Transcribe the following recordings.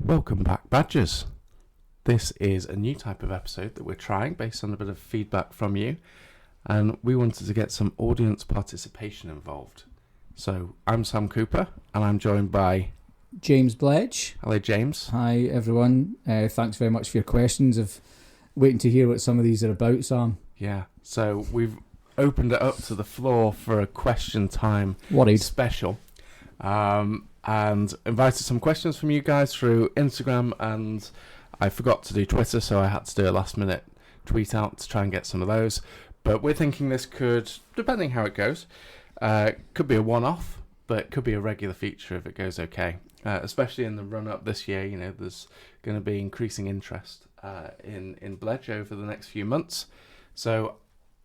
Welcome back, Badgers. This is a new type of episode that we're trying based on a bit of feedback from you, and we wanted to get some audience participation involved. So I'm Sam Cooper, and I'm joined by James Bledge. Hello, James. Hi, everyone. Thanks very much for your questions. Of waiting to hear what some of these are about, Sam. Yeah, so we've opened it up to the floor for a question time special. And invited some questions from you guys through Instagram, and I forgot to do Twitter, so I had to do a last minute tweet out to try and get some of those. But we're thinking this could, depending how it goes, could be a one-off, but it could be a regular feature if it goes okay. Especially in the run-up this year, you know, there's going to be increasing interest in Bledge over the next few months. So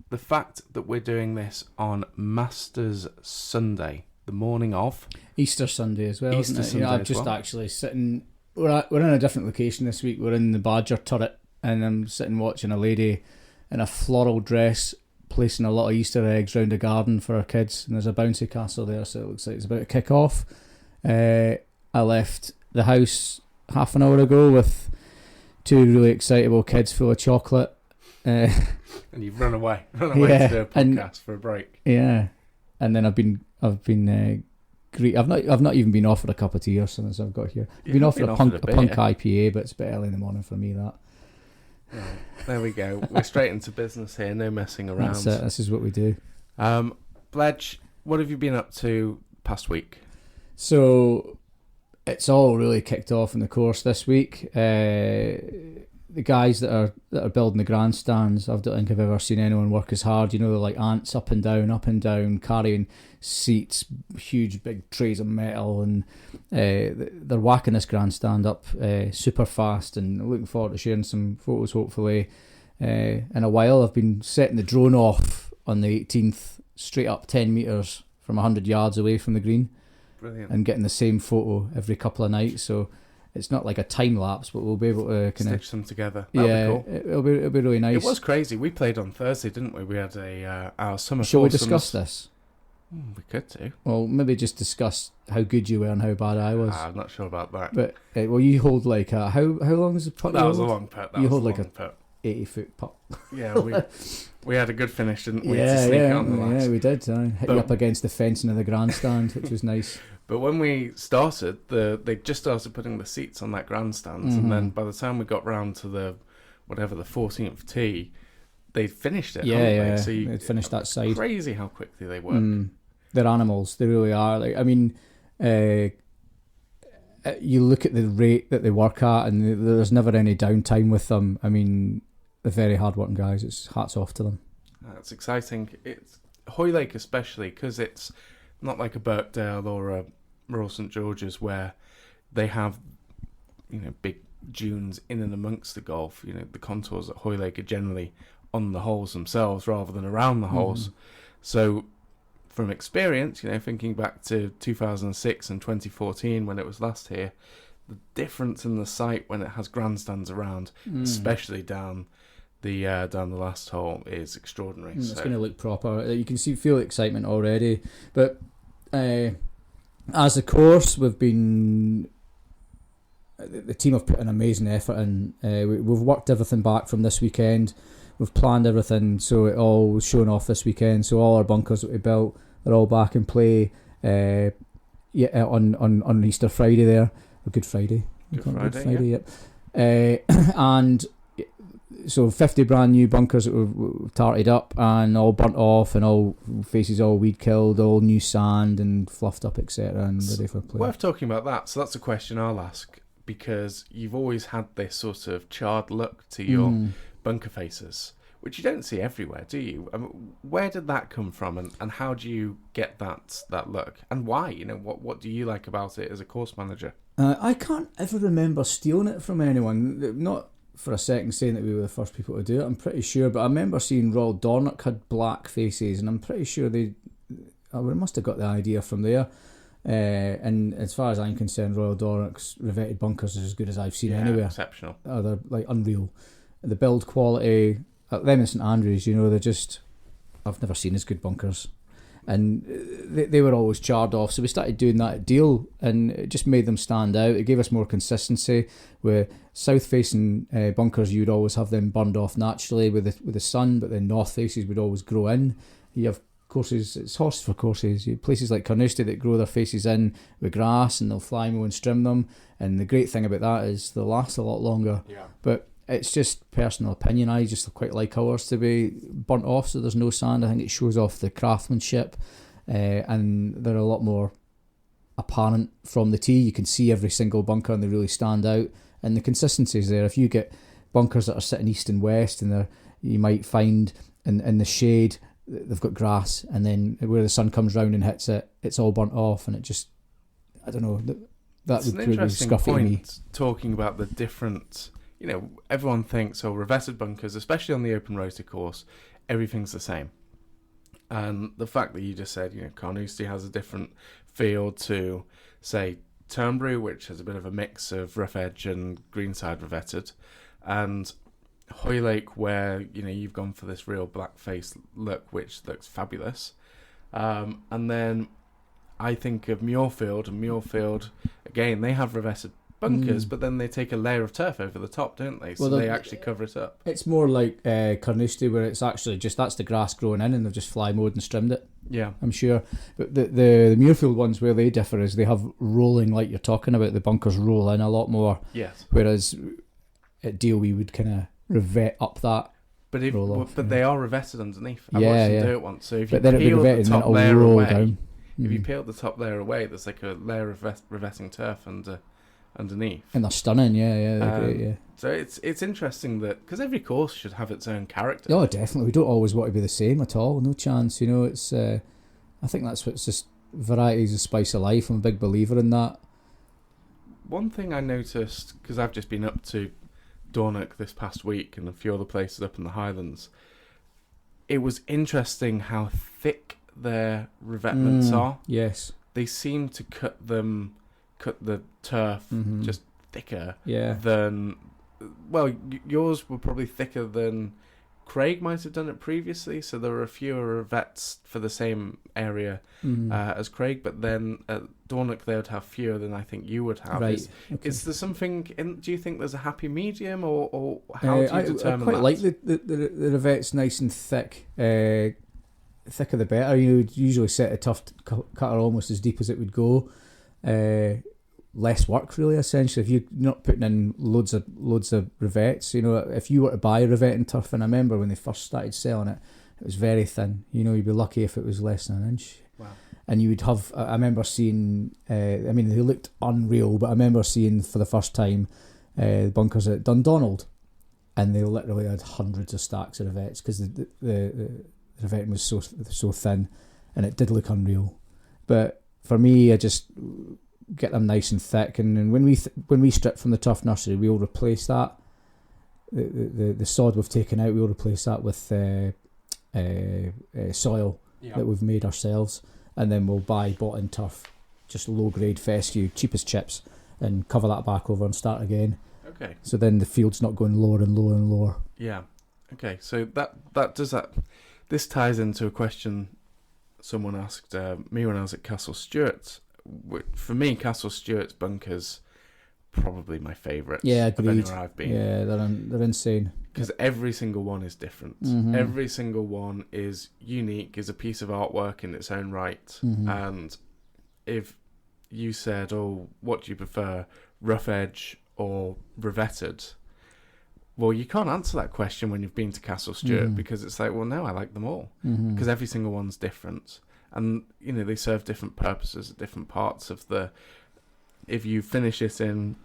the fact that we're doing this on Masters Sunday, the morning of Easter Sunday as well. Easter Sunday, I'm just actually sitting. We're in a different location this week. We're in the Badger turret, and I'm sitting watching a lady in a floral dress placing a lot of Easter eggs round a garden for her kids. And there's a bouncy castle there, so it looks like it's about to kick off. I left the house half an hour ago with two really excitable kids full of chocolate. And you've run away to do a podcast for a break. Yeah, and then I've been great. I've not even been offered a cup of tea or something since I've got here. I've been offered a punk IPA, but it's a bit early in the morning for me. That. Right. There we go. We're straight into business here. No messing around. That's it. This is what we do. Bledge, what have you been up to past week? So it's all really kicked off in the course this week. The guys that are building the grandstands, I don't think I've ever seen anyone work as hard. You know, they're like ants up and down, carrying seats, huge big trays of metal, and they're whacking this grandstand up super fast. And looking forward to sharing some photos, hopefully, in a while. I've been setting the drone off on the 18th, straight up 10 metres from 100 yards away from the green. Brilliant. And getting the same photo every couple of nights. So it's not like a time lapse, but we'll be able to kind of stitch them together. That'll be cool. It'll be really nice. It was crazy. We played on Thursday, didn't we? We had our summer. Shall we discuss this? We could do. Well, maybe just discuss how good you were and how bad I was. I'm not sure about that. But well, you hold like how long is the putt? That was a long putt. You hold like a 80-foot putt. Yeah, we had a good finish, didn't we? To sneak it on the last. Yeah, we did. Hit you up against the fencing of the grandstand, which was nice. But when we started, they just started putting the seats on that grandstand, and then by the time we got round to the 14th tee, they finished it. Yeah. So they'd finished that side. Crazy how quickly they work. They're animals. They really are. Like, I mean, you look at the rate that they work at, and there's never any downtime with them. I mean, they're very hard-working guys. It's hats off to them. That's exciting. It's Hoylake especially, because it's not like a Birkdale or a Royal St George's where they have, you know, big dunes in and amongst the golf. You know, the contours at Hoylake are generally on the holes themselves rather than around the holes. So from experience, you know, thinking back to 2006 and 2014 when it was last here, the difference in the site when it has grandstands around, especially down the last hole, is extraordinary. It's going to look proper. You can feel the excitement already. But as a course, the team have put an amazing effort in. We've worked everything back from this weekend. We've planned everything so it all was shown off this weekend. So all our bunkers that we built are all back in play. On Easter Friday there, or Good Friday. Good Friday, yep. And so 50 brand new bunkers that we've tarted up and all burnt off, and all faces all weed killed, all new sand and fluffed up, etc. and ready for play. Worth talking about that. So that's a question I'll ask, because you've always had this sort of charred look to your bunker faces, which you don't see everywhere, do you? I mean, where did that come from, and how do you get that look, and why? You know, what do you like about it as a course manager? I can't ever remember stealing it from anyone. Not for a second saying that we were the first people to do it, I'm pretty sure, but I remember seeing Royal Dornoch had black faces, and I'm pretty sure we must have got the idea from there. And as far as I'm concerned, Royal Dornoch's revetted bunkers is as good as I've seen anywhere. Exceptional. They're like unreal. The build quality, them and St Andrews, you know, they're just, I've never seen as good bunkers. and they were always charred off. So we started doing that at Deal, and it just made them stand out. It gave us more consistency. With south-facing bunkers, you'd always have them burned off naturally with the sun, but then north faces would always grow in. You have courses, it's horses for courses. You have places like Carnoustie that grow their faces in with grass, and they'll fly mow and trim them. And the great thing about that is they'll last a lot longer. Yeah. But it's just personal opinion. I just quite like ours to be burnt off so there's no sand. I think it shows off the craftsmanship, and they're a lot more apparent from the tee. You can see every single bunker and they really stand out, and the consistency is there. If you get bunkers that are sitting east and west, and you might find in the shade they've got grass, and then where the sun comes round and hits it, it's all burnt off, and it just, I don't know, that would really scruffy to me. Talking about the different, everyone thinks, revetted bunkers, especially on the open rotor course, everything's the same. And the fact that you just said, Carnoustie has a different feel to, say, Turnberry, which has a bit of a mix of rough edge and greenside revetted, and Hoylake, where, you've gone for this real black-face look, which looks fabulous. And then I think of Muirfield, and Muirfield, again, they have revetted bunkers, but then they take a layer of turf over the top, don't they? So they actually cover it up. It's more like Carnoustie, where it's actually just, that's the grass growing in, and they've just fly mowed and trimmed it. Yeah. I'm sure. But the Muirfield ones, where they differ is they have rolling, like you're talking about, the bunkers roll in a lot more. Yes. Whereas at Deal, we would kind of revet up that. But they are revetted underneath. I watched them do it once. So if you peel the top layer away, down. If you peel the top layer away, there's like a layer of revetting turf underneath. And they're stunning, they're great, yeah. So it's interesting that, because every course should have its own character. Oh, definitely. We don't always want to be the same at all. No chance. It's. I think that's what's just variety is the spice of life. I'm a big believer in that. One thing I noticed, because I've just been up to Dornoch this past week and a few other places up in the Highlands, it was interesting how thick their revetments are. Yes. They seem to cut the turf just thicker than, well, yours were probably thicker than Craig might have done it previously, so there were fewer revettes for the same area as Craig, but then at Dornoch they would have fewer than I think you would have. Right. Is there something do you think there's a happy medium, or how do you determine that? I quite like the revettes nice and thick. Thicker the better. You'd usually set a tough cutter almost as deep as it would go. Less work, really, essentially, if you're not putting in loads of revettes. If you were to buy a revetting turf, and I remember when they first started selling it, it was very thin. You'd be lucky if it was less than an inch. Wow. And you would have, I remember seeing, they looked unreal, but I remember seeing for the first time the bunkers at Dundonald, and they literally had hundreds of stacks of revettes, because the revetting was so thin, and it did look unreal. But for me, I just get them nice and thick, and then when we strip from the turf nursery, we'll replace that. The sod we've taken out, we'll replace that with soil that we've made ourselves, and then we'll buy bought-in turf, just low-grade fescue, cheap as chips, and cover that back over and start again. Okay. So then the field's not going lower and lower and lower. Yeah. Okay. So that does that. This ties into a question someone asked me when I was at Castle Stuart. For me, Castle Stuart's bunkers probably my favourite. Yeah, agreed. Of anywhere I've been. Yeah, they're insane. Because every single one is different. Mm-hmm. Every single one is unique, is a piece of artwork in its own right. Mm-hmm. And if you said, what do you prefer, rough edge or revetted? Well, you can't answer that question when you've been to Castle Stuart, because it's like, well, no, I like them all. Because every single one's different. And, they serve different purposes at different parts of if you finish it in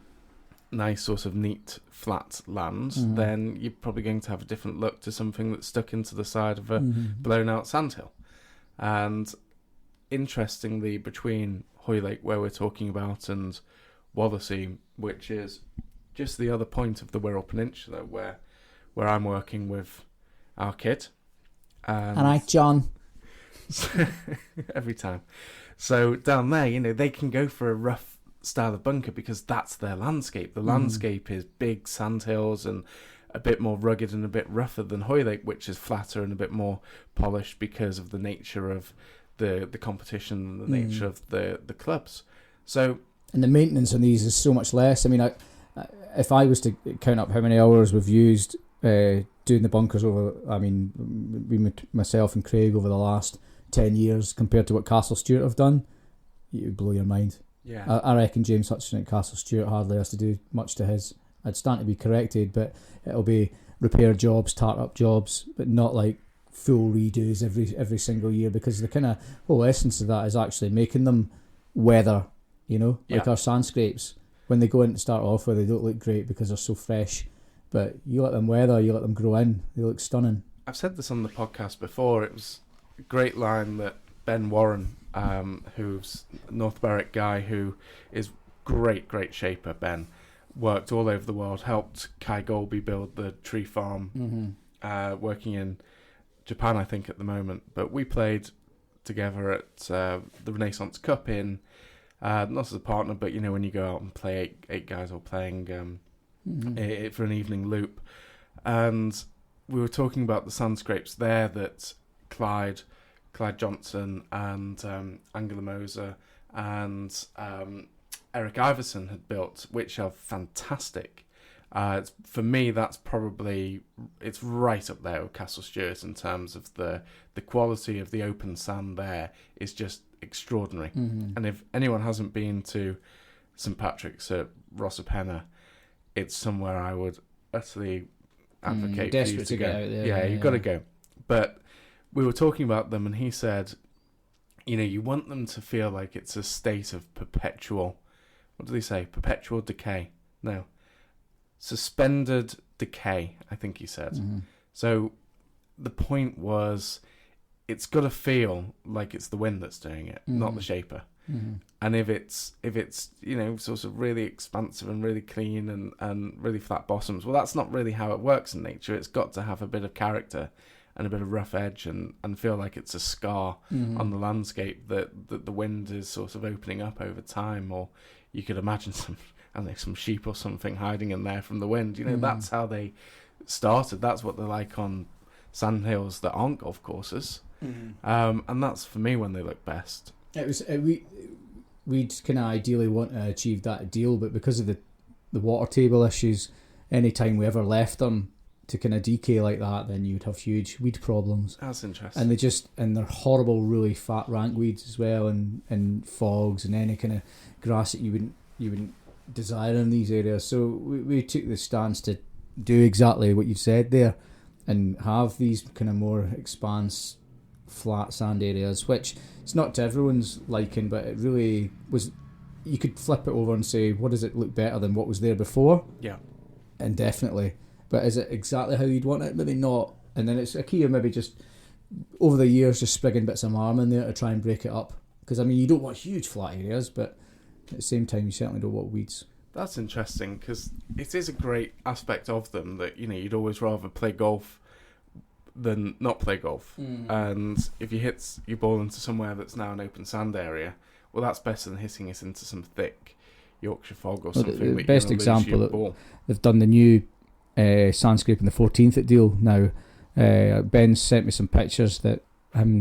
nice sort of neat flat lands, then you're probably going to have a different look to something that's stuck into the side of a blown out sandhill. And interestingly, between Hoylake, where we're talking about, and Wallasey, which is just the other point of the Wirral Peninsula, where I'm working with our kid. And I, John. Every time. So down there, they can go for a rough style of bunker because that's their landscape. The landscape is big sandhills and a bit more rugged and a bit rougher than Hoylake, which is flatter and a bit more polished because of the nature of the competition and the nature of the clubs. So, and the maintenance on these is so much less. I mean, if I was to count up how many hours we've used doing the bunkers myself and Craig over the last 10 years compared to what Castle Stewart have done, it would blow your mind. Yeah, I reckon James Hutchinson at Castle Stewart hardly has to do much to his. I'd stand to be corrected, but it'll be repair jobs, tart up jobs, but not like full redos every single year, because the kind of whole essence of that is actually making them weather, like our sand scrapes. When they go in to start off with, they don't look great because they're so fresh, but you let them weather, you let them grow in, they look stunning. I've said this on the podcast before. It was a great line that Ben Warren, who's a North Berwick guy who is great shaper, Ben, worked all over the world, helped Kai Golby build the tree farm, working in Japan, I think, at the moment. But we played together at the Renaissance Cup in, not as a partner, but when you go out and play eight guys all playing for an evening loop. And we were talking about the sand scrapes there that Clyde Johnson and Angela Moser and Eric Iverson had built, which are fantastic. For me, that's probably, it's right up there with Castle Stewart in terms of the quality of the open sand there is just extraordinary. And if anyone hasn't been to St Patrick's at Rossapenna, it's somewhere I would utterly advocate for you to go. Get out there, yeah, you've got to go. But we were talking about them, and he said, you want them to feel like it's a state of perpetual, what did he say? Perpetual decay? No. Suspended decay, I think he said. So the point was, it's got to feel like it's the wind that's doing it, not the shaper. And if it's sort of really expansive and really clean and really flat bottoms, well, that's not really how it works in nature. It's got to have a bit of character and a bit of rough edge and feel like it's a scar on the landscape that the wind is sort of opening up over time. Or you could imagine some sheep or something hiding in there from the wind. That's how they started. That's what they're like on sandhills that aren't golf courses. And that's, for me, when they look best. We'd kind of ideally want to achieve that ideal, but because of the water table issues, any time we ever left them to kind of decay like that, then you'd have huge weed problems. That's interesting. And they're horrible, really fat rank weeds as well, and fogs and any kind of grass that you wouldn't desire in these areas. So we took the stance to do exactly what you said there, and have these kind of more expanse, flat sand areas, which it's not to everyone's liking, but it really was. You could flip it over and say, what does it look better than what was there before? Yeah, and definitely. But is it exactly how you'd want it? Maybe not. And then it's a key of maybe just over the years just sprigging bits of marm in there to try and break it up. Because you don't want huge flat areas, but at the same time you certainly don't want weeds. That's interesting, because it is a great aspect of them that you'd always rather play golf than not play golf. And if you hit your ball into somewhere that's now an open sand area, well, that's better than hitting it into some thick Yorkshire fog or something. The best example that they've done the new sand scraping, the 14th at Deal now. Ben sent me some pictures that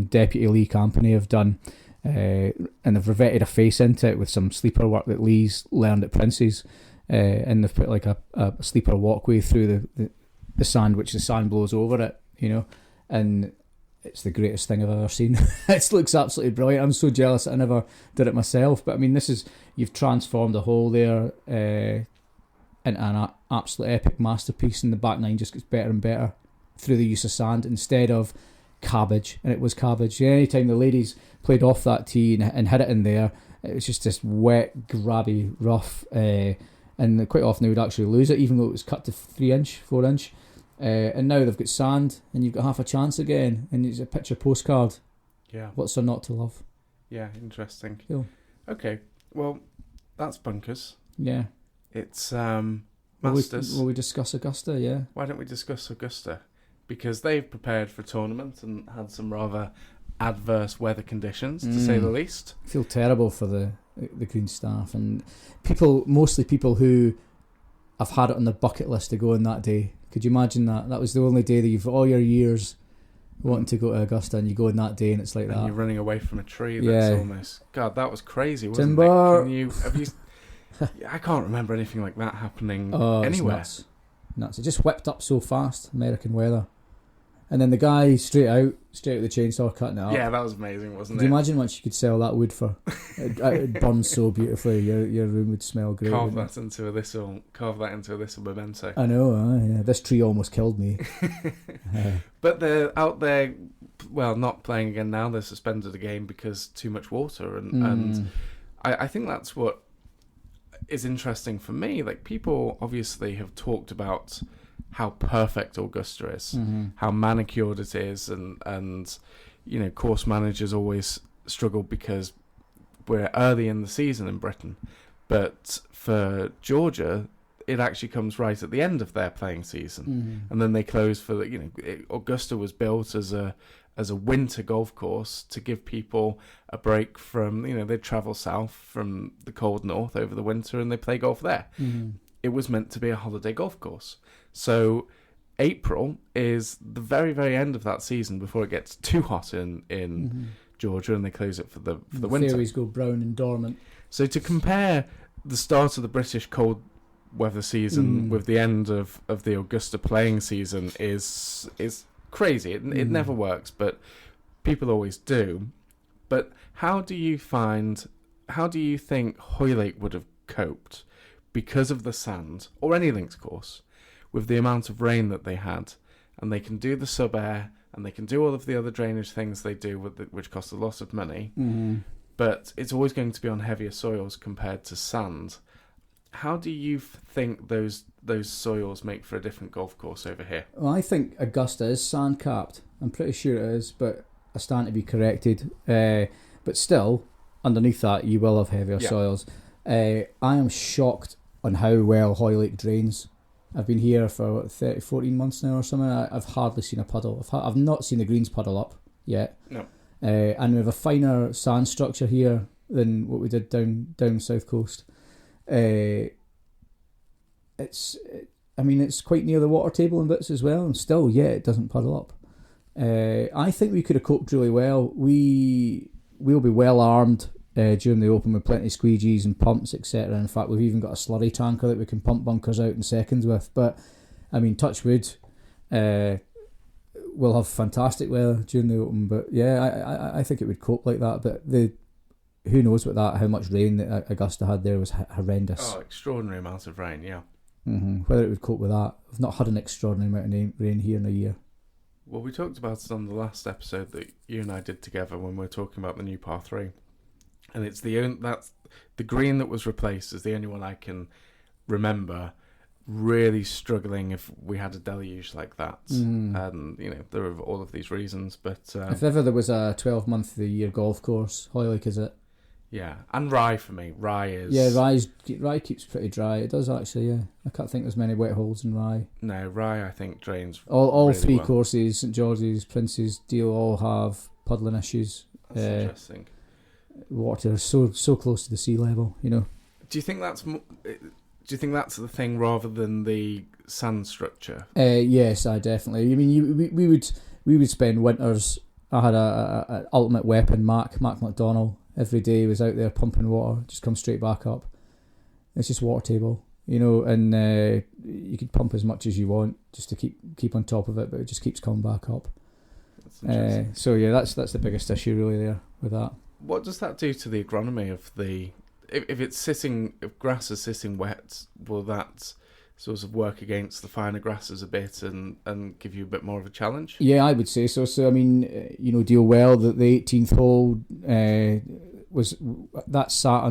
Deputy Lee Campany have done, and they've revetted a face into it with some sleeper work that Lee's learned at Prince's, and they've put like a sleeper walkway through the sand, which the sand blows over it, and it's the greatest thing I've ever seen. It looks absolutely brilliant. I'm so jealous that I never did it myself, but I mean, you've transformed the hole there into an absolute epic masterpiece, and the back nine just gets better and better through the use of sand instead of cabbage. And it was cabbage. Anytime the ladies played off that tee and hit it in there, it was just this wet, grabby, rough, and quite often they would actually lose it, even though it was cut to 4 inch. And now they've got sand, and you've got half a chance again, and it's a picture postcard. Yeah. What's there not to love? Yeah, interesting. Cool. Okay, well, that's bunkers. Yeah. It's Masters. Will we discuss Augusta? Yeah. Why don't we discuss Augusta? Because they've prepared for a tournament and had some rather adverse weather conditions, to say the least. I feel terrible for the green staff and mostly people who have had it on their bucket list to go on that day. Could you imagine that? That was the only day that you've all your years wanting to go to Augusta, and you go on that day and it's like and that. You're running away from a tree that's almost... God, that was crazy, wasn't Timber. it? Have you... I can't remember anything like that happening anywhere. It's nuts. It just whipped up so fast, American weather. And then the guy straight out the chainsaw cutting it up. Yeah, that was amazing, wasn't it? Do you imagine what you could sell that wood for? It burns so beautifully. Your room would smell great. Carve that into a little memento. I know. Yeah. This tree almost killed me. But they're out there, well, not playing again now. They're suspended the game because too much water, and I think that's what is interesting for me. Like, people obviously have talked about how perfect Augusta is, how manicured it is, and course managers always struggle because we're early in the season in Britain. But for Georgia, it actually comes right at the end of their playing season, and then they close for Augusta was built as a winter golf course to give people a break from they travel south from the cold north over the winter and they play golf there. It was meant to be a holiday golf course. So April is the very, very end of that season before it gets too hot in Georgia, and they close it for the winter. Fairways go brown and dormant. So to compare the start of the British cold weather season with the end of the Augusta playing season is crazy. It never works, but people always do. But how do you think Hoylake would have coped because of the sand, or any links course, with the amount of rain that they had? And they can do the sub-air, and they can do all of the other drainage things they do, which cost a lot of money. But it's always going to be on heavier soils compared to sand. How do you think those soils make for a different golf course over here? Well, I think Augusta is sand capped. I'm pretty sure it is, but I stand to be corrected. But still, underneath that, you will have heavier soils. I am shocked on how well Hoylake drains. I've been here for 14 months now or something. I've hardly seen a puddle. I've not seen the greens puddle up yet. No. And we have a finer sand structure here than what we did down South Coast. It's quite near the water table in bits as well, and still, it doesn't puddle up. I think we could have coped really well. We'll be well armed during the Open with plenty of squeegees and pumps, etc. In fact, we've even got a slurry tanker that we can pump bunkers out in seconds with. But I mean, touch wood, we'll have fantastic weather during the Open. But I think it would cope like that. But who knows how much rain that Augusta had there was horrendous. Oh, extraordinary amount of rain, yeah. Whether it would cope with that. We've not had an extraordinary amount of rain here in a year. Well, we talked about it on the last episode that you and I did together when we were talking about the new par 3. And it's that's the green that was replaced is the only one I can remember really struggling if we had a deluge like that. And there are all of these reasons, but if ever there was a 12-month of the year golf course, Hoylake is it. Yeah, and Rye for me. Rye is... Yeah, Rye keeps pretty dry. It does actually, yeah. I can't think there's many wet holes in Rye. No, Rye I think drains all really three well. Courses, St George's, Prince's, Deal, all have puddling issues. That's interesting. Water is so close to the sea level, Do you think that's the thing rather than the sand structure? Yes, I definitely. I mean, we would spend winters. I had a ultimate weapon, Mac McDonald. Every day he was out there pumping water, just come straight back up. It's just water table, and you could pump as much as you want just to keep on top of it, but it just keeps coming back up. That's the biggest issue really there with that. What does that do to the agronomy of if grass is sitting wet, will that sort of work against the finer grasses a bit and give you a bit more of a challenge? Yeah, I would say so. So I mean, Deal well that the 18th hole was that sat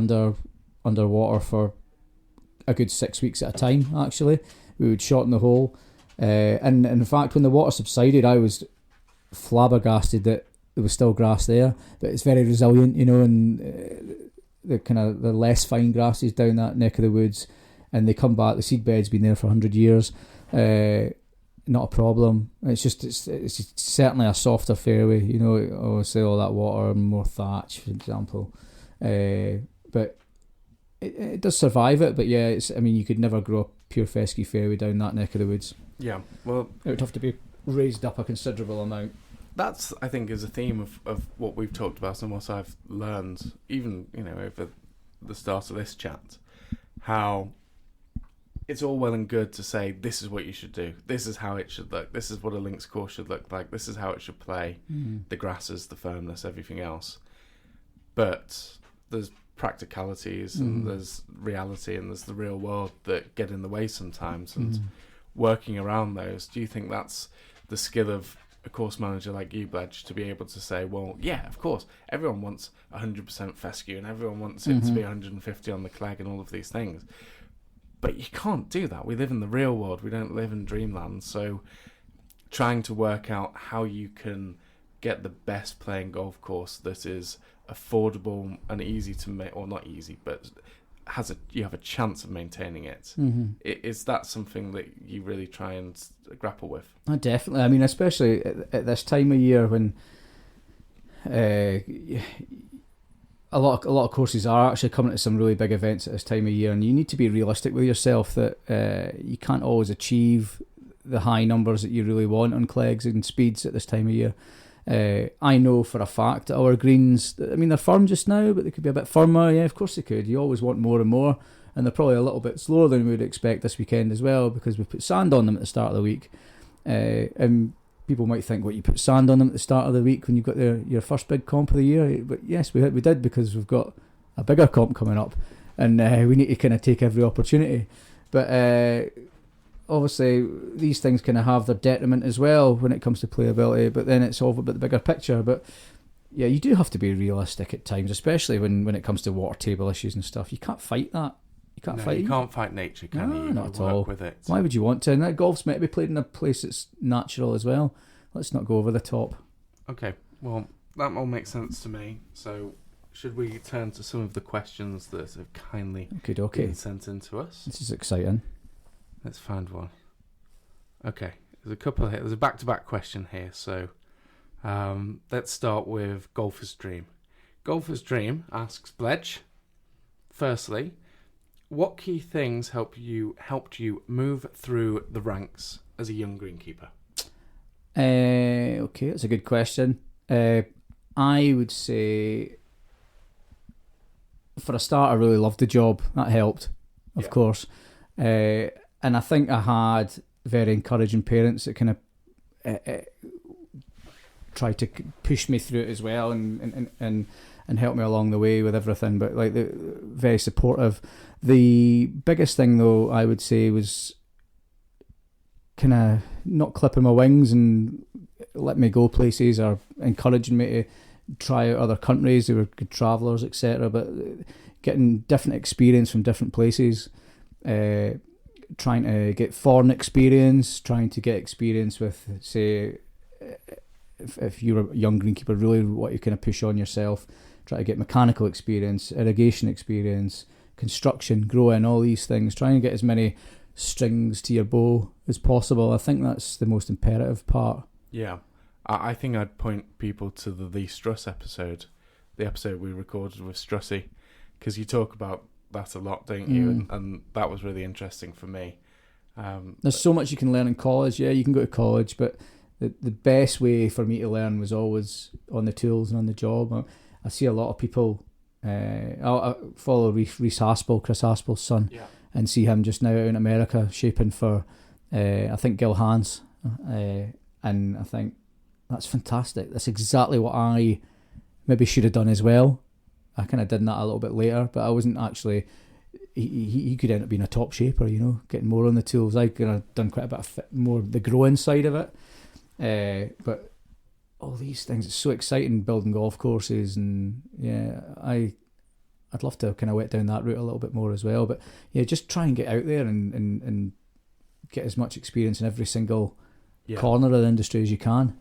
underwater for a good 6 weeks at a time. Actually, we would shorten the hole, and in fact, when the water subsided, I was flabbergasted that there was still grass there, but it's very resilient, and the less fine grasses down that neck of the woods, and they come back. The seed bed's been there for 100 years, not a problem. It's certainly a softer fairway, obviously all that water and more thatch, for example, but it does survive it. But yeah, you could never grow a pure fescue fairway down that neck of the woods. Yeah, well, it would have to be raised up a considerable amount. that's, I think, is a theme of what we've talked about and what I've learned, even, over the start of this chat, how it's all well and good to say, this is what you should do, this is how it should look, this is what a links course should look like, this is how it should play, the grasses, the firmness, everything else. But there's practicalities and there's reality and there's the real world that get in the way sometimes, and working around those. Do you think that's the skill of a course manager like you, Bledge, to be able to say, well, yeah, of course, everyone wants 100% fescue and everyone wants it to be 150 on the clegg and all of these things, but you can't do that. We live in the real world, we don't live in dreamland. So trying to work out how you can get the best playing golf course that is affordable and easy to make, or not easy, but you have a chance of maintaining it. Is that something that you really try and grapple with? Oh, definitely. I mean, especially at this time of year when a lot of courses are actually coming to some really big events at this time of year, and you need to be realistic with yourself that you can't always achieve the high numbers that you really want on clegs and speeds at this time of year. I know for a fact that our greens, I mean, they're firm just now, but they could be a bit firmer. Yeah, of course they could. You always want more and more, and they're probably a little bit slower than we would expect this weekend as well, because we put sand on them at the start of the week. And people might think, what, you put sand on them at the start of the week when you've got your first big comp of the year? But yes, we did, because we've got a bigger comp coming up, and we need to kind of take every opportunity. But obviously these things kind of have their detriment as well when it comes to playability, but then it's all about the bigger picture. But yeah, you do have to be realistic at times, especially when it comes to water table issues and stuff. You can't fight that. You can't fight nature, can you? Not at all. With it. Why would you want to? And that golf's meant to be played in a place that's natural as well. Let's not go over the top. Okay, well, that all makes sense to me. So should we turn to some of the questions that have kindly been sent in to us? This is exciting. Let's find one. Okay, there's a couple here. There's a back-to-back question here. So let's start with Golfer's Dream. Golfer's Dream asks, Bledge, firstly, what key things helped you move through the ranks as a young greenkeeper? Okay, that's a good question. I would say, for a start, I really loved the job. That helped, of course. And I think I had very encouraging parents that kind of tried to push me through it as well, and help me along the way with everything. But like, very supportive. The biggest thing, though, I would say, was kind of not clipping my wings and letting me go places, or encouraging me to try out other countries. They were good travellers, etc. But getting different experience from different places. Trying to get foreign experience, trying to get experience with, say, if you're a young greenkeeper, really what you kind of push on yourself, try to get mechanical experience, irrigation experience, construction, growing, all these things, trying to get as many strings to your bow as possible. I think that's the most imperative part. Yeah, I think I'd point people to the Lee Struss episode, the episode we recorded with Strussy, because you talk about that a lot, don't you? And that was really interesting for me. There's so much you can learn in college. Yeah, you can go to college, but the best way for me to learn was always on the tools and on the job. I see a lot of people. I follow Chris Haspel's son, and see him just now out in America shaping for, I think, Gil Hans, and I think that's fantastic. That's exactly what I maybe should have done as well. I kind of did that a little bit later, but I wasn't actually. He could end up being a top shaper, getting more on the tools. I could have done quite a bit of more the growing side of it, but all these things, it's so exciting building golf courses, and yeah, I'd love to kind of went down that route a little bit more as well. But yeah, just try and get out there and get as much experience in every single corner of the industry as you can.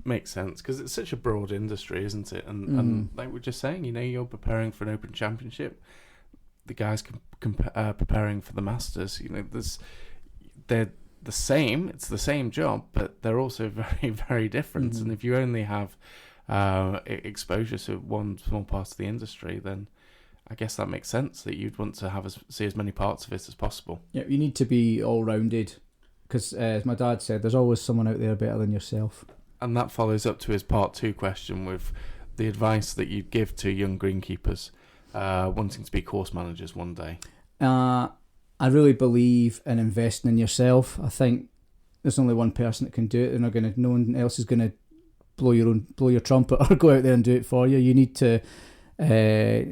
Makes sense, because it's such a broad industry, isn't it? And like we're just saying, you're preparing for an Open Championship. The guys preparing for the Masters. They're the same. It's the same job, but they're also very, very different. And if you only have exposure to one small part of the industry, then I guess that makes sense that you'd want to see as many parts of it as possible. Yeah, you need to be all rounded, because as my dad said, there's always someone out there better than yourself. And that follows up to his part 2 question with the advice that you'd give to young greenkeepers wanting to be course managers one day. I really believe in investing in yourself. I think there's only one person that can do it. No one else is going to blow your trumpet or go out there and do it for you. You need to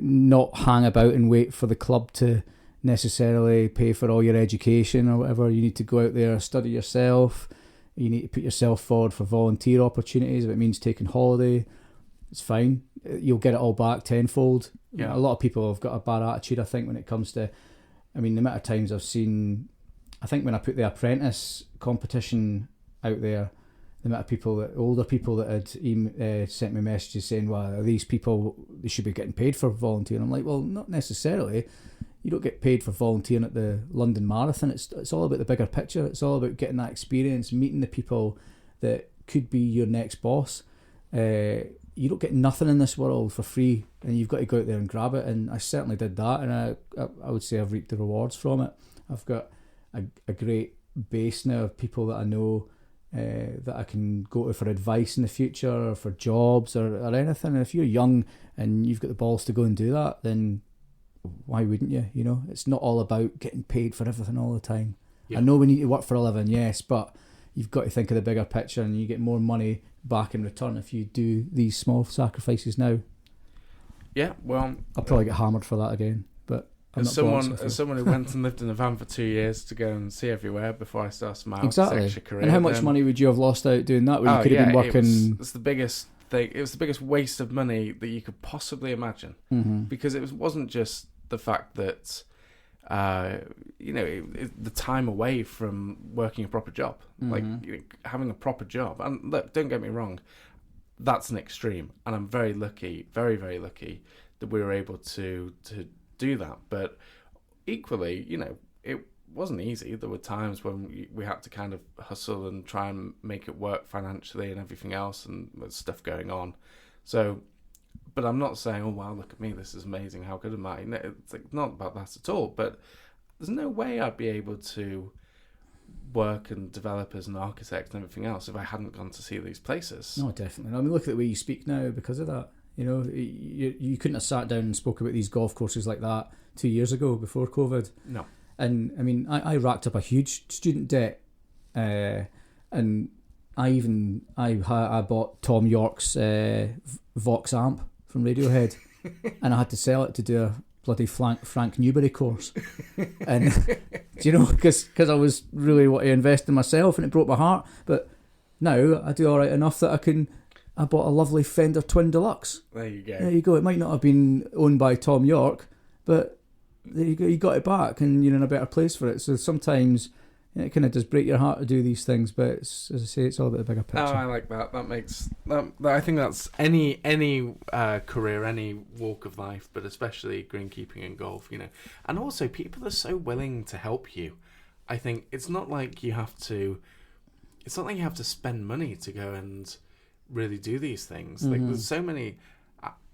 not hang about and wait for the club to necessarily pay for all your education or whatever. You need to go out there, study yourself. You need to put yourself forward for volunteer opportunities. If it means taking holiday, it's fine. You'll get it all back tenfold. Yeah. A lot of people have got a bad attitude, I think, when it comes to, the amount of times I've seen, I think when I put the apprentice competition out there, the amount of older people that had sent me messages saying, well, these people, they should be getting paid for volunteering. I'm like, well, not necessarily. You don't get paid for volunteering at the London Marathon. It's all about the bigger picture. It's all about getting that experience, meeting the people that could be your next boss. You don't get nothing in this world for free, and you've got to go out there and grab it. And I certainly did that, and I would say I've reaped the rewards from it. I've got a great base now of people that I know that I can go to for advice in the future, or for jobs, or anything. And if you're young and you've got the balls to go and do that, then why wouldn't you? It's not all about getting paid for everything all the time. Yeah. I know we need to work for a living, yes, but you've got to think of the bigger picture, and you get more money back in return if you do these small sacrifices now. Yeah, well, I'll probably get hammered for that again, but as someone who went and lived in a van for 2 years to go and see everywhere before I started my architecture career. And how much money would you have lost out doing that? When you could have been working. It's the biggest thing. It was the biggest waste of money that you could possibly imagine, because it wasn't just the fact that the time away from working a proper job, like having a proper job. And look, don't get me wrong, that's an extreme, and I'm very lucky, very, very lucky that we were able to do that. But equally, it wasn't easy. There were times when we had to kind of hustle and try and make it work financially and everything else, and there's stuff going on. So, but I'm not saying, oh wow, look at me, this is amazing, how good am I? No, it's like not about that at all. But there's no way I'd be able to work and develop as an architect and everything else if I hadn't gone to see these places. No, definitely. Look at the way you speak now because of that. You couldn't have sat down and spoke about these golf courses like that 2 years ago before COVID. No. And I racked up a huge student debt, and I bought Tom York's Vox amp from Radiohead, and I had to sell it to do a bloody Frank Newbery course. And because I was really wanting to invest in myself, and it broke my heart. But now I do all right enough that I bought a lovely Fender Twin Deluxe. There you go. There you go. It might not have been owned by Tom York, but there you go. You got it back, and you're in a better place for it. So sometimes it kind of does break your heart to do these things, but as I say, it's all about the bigger picture. Oh, I like that. That makes that. I think that's any career, any walk of life, but especially greenkeeping and golf. And also people are so willing to help you. I think it's not like you have to. It's not like you have to spend money to go and really do these things. Like there's so many.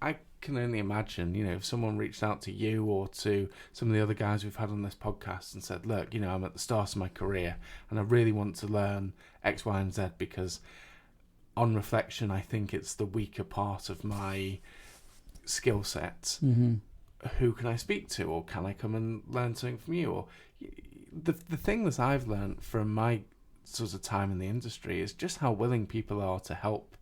I can only imagine, if someone reached out to you or to some of the other guys we've had on this podcast and said, look, I'm at the start of my career and I really want to learn X, Y, and Z because on reflection, I think it's the weaker part of my skill set. Who can I speak to, or can I come and learn something from you? Or the thing that I've learned from my sort of time in the industry is just how willing people are to help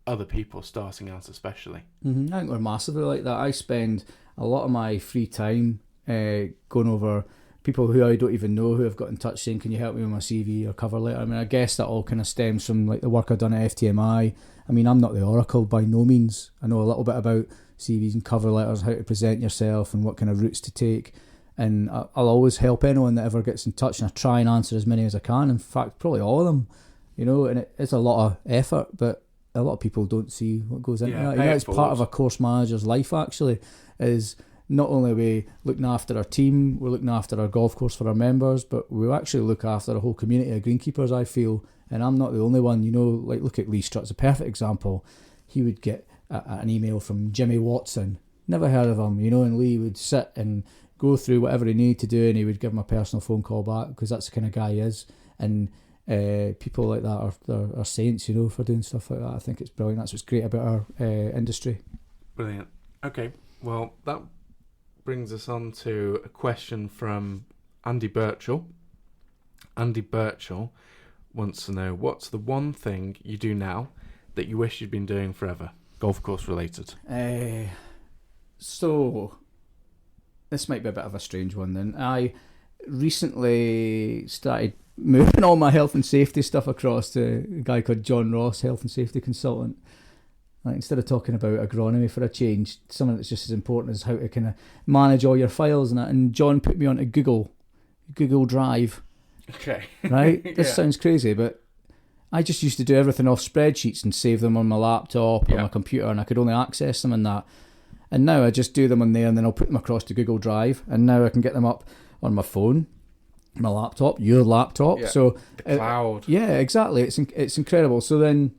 other people starting out, especially. I think we're massively like that. I spend a lot of my free time going over people who I don't even know who have got in touch saying, can you help me with my CV or cover letter? I guess that all kind of stems from like the work I've done at FTMI. I'm not the oracle by no means. I know a little bit about CVs and cover letters, how to present yourself and what kind of routes to take. And I'll always help anyone that ever gets in touch, and I try and answer as many as I can. In fact, probably all of them, and it's a lot of effort, but a lot of people don't see what goes into that. It's part of a course manager's life, actually, is not only are we looking after our team, we're looking after our golf course for our members, but we actually look after a whole community of greenkeepers, I feel. And I'm not the only one, like look at Lee Strutt's a perfect example. He would get an email from Jimmy Watson, never heard of him, and Lee would sit and go through whatever he needed to do, and he would give him a personal phone call back because that's the kind of guy he is. And people like that are saints, you know, for doing stuff like that. I think it's brilliant. That's what's great about our industry. Brilliant. Okay, well, that brings us on to a question from Andy Birchall. Andy Birchall wants to know, what's the one thing you do now that you wish you'd been doing forever, golf course related? So, this might be a bit of a strange one then. I recently started moving all my health and safety stuff across to a guy called John Ross, health and safety consultant. Like, instead of talking about agronomy for a change, something that's just as important as how to kind of manage all your files and that. And John put me onto Google Drive. Okay. Right? This sounds crazy, but I just used to do everything off spreadsheets and save them on my laptop or my computer, and I could only access them in that. And now I just do them on there, and then I'll put them across to Google Drive, and now I can get them up on my phone, my laptop, your laptop. Yeah, so the cloud. Yeah, exactly. It's incredible. So then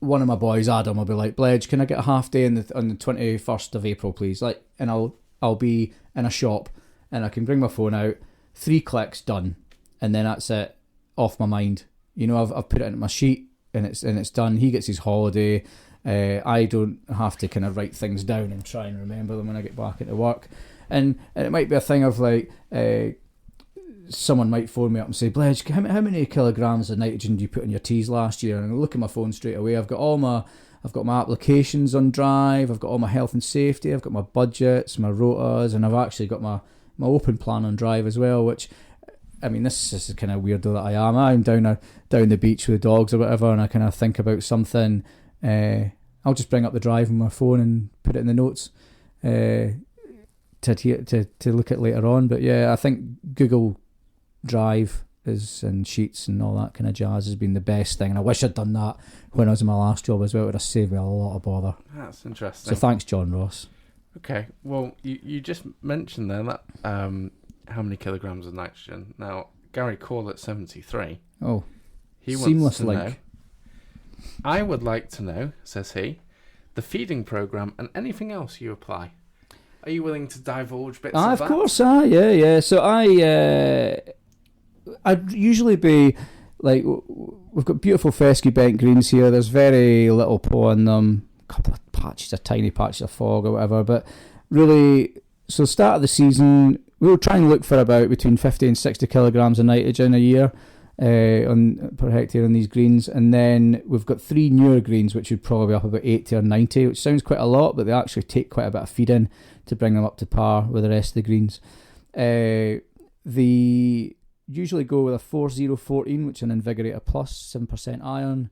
one of my boys, Adam, will be like, Bledge, can I get a half day on the 21st of April, please? Like, and I'll be in a shop, and I can bring my phone out, 3 clicks, done, and then that's it, off my mind. You know, I've put it into my sheet, and it's done. He gets his holiday. I don't have to kind of write things down and try and remember them when I get back into work. And it might be a thing of like, someone might phone me up and say, Bledge, how many kilograms of nitrogen did you put in your teas last year? And I look at my phone straight away. I've got my applications on Drive. I've got all my health and safety. I've got my budgets, my rotas, and I've actually got my open plan on Drive as well, which, I mean, this is kind of weirdo that I am. I'm down the beach with the dogs or whatever, and I kind of think about something. I'll just bring up the Drive on my phone and put it in the notes to look at later on. But yeah, I think Google Drive and Sheets and all that kind of jazz has been the best thing. And I wish I'd done that when I was in my last job as well. It would have saved me a lot of bother. That's interesting. So thanks, John Ross. Okay, well, you just mentioned there that how many kilograms of nitrogen. Now, Gary Call at 73. Oh, he seamless wants to link. know, I would like to know, says he, the feeding program and anything else you apply. Are you willing to divulge bits of that? Of course, yeah. So I'd usually be like, we've got beautiful fescue bent greens here. There's very little poo on them. A couple of patches, a tiny patch of fog or whatever. But really, so start of the season, we'll try and look for about between 50 and 60 kilograms of nitrogen a year per hectare on these greens. And then we've got 3 newer greens, which would probably be up about 80 or 90, which sounds quite a lot, but they actually take quite a bit of feed in to bring them up to par with the rest of the greens. They usually go with a 4014, which is an Invigorator Plus, 7% iron,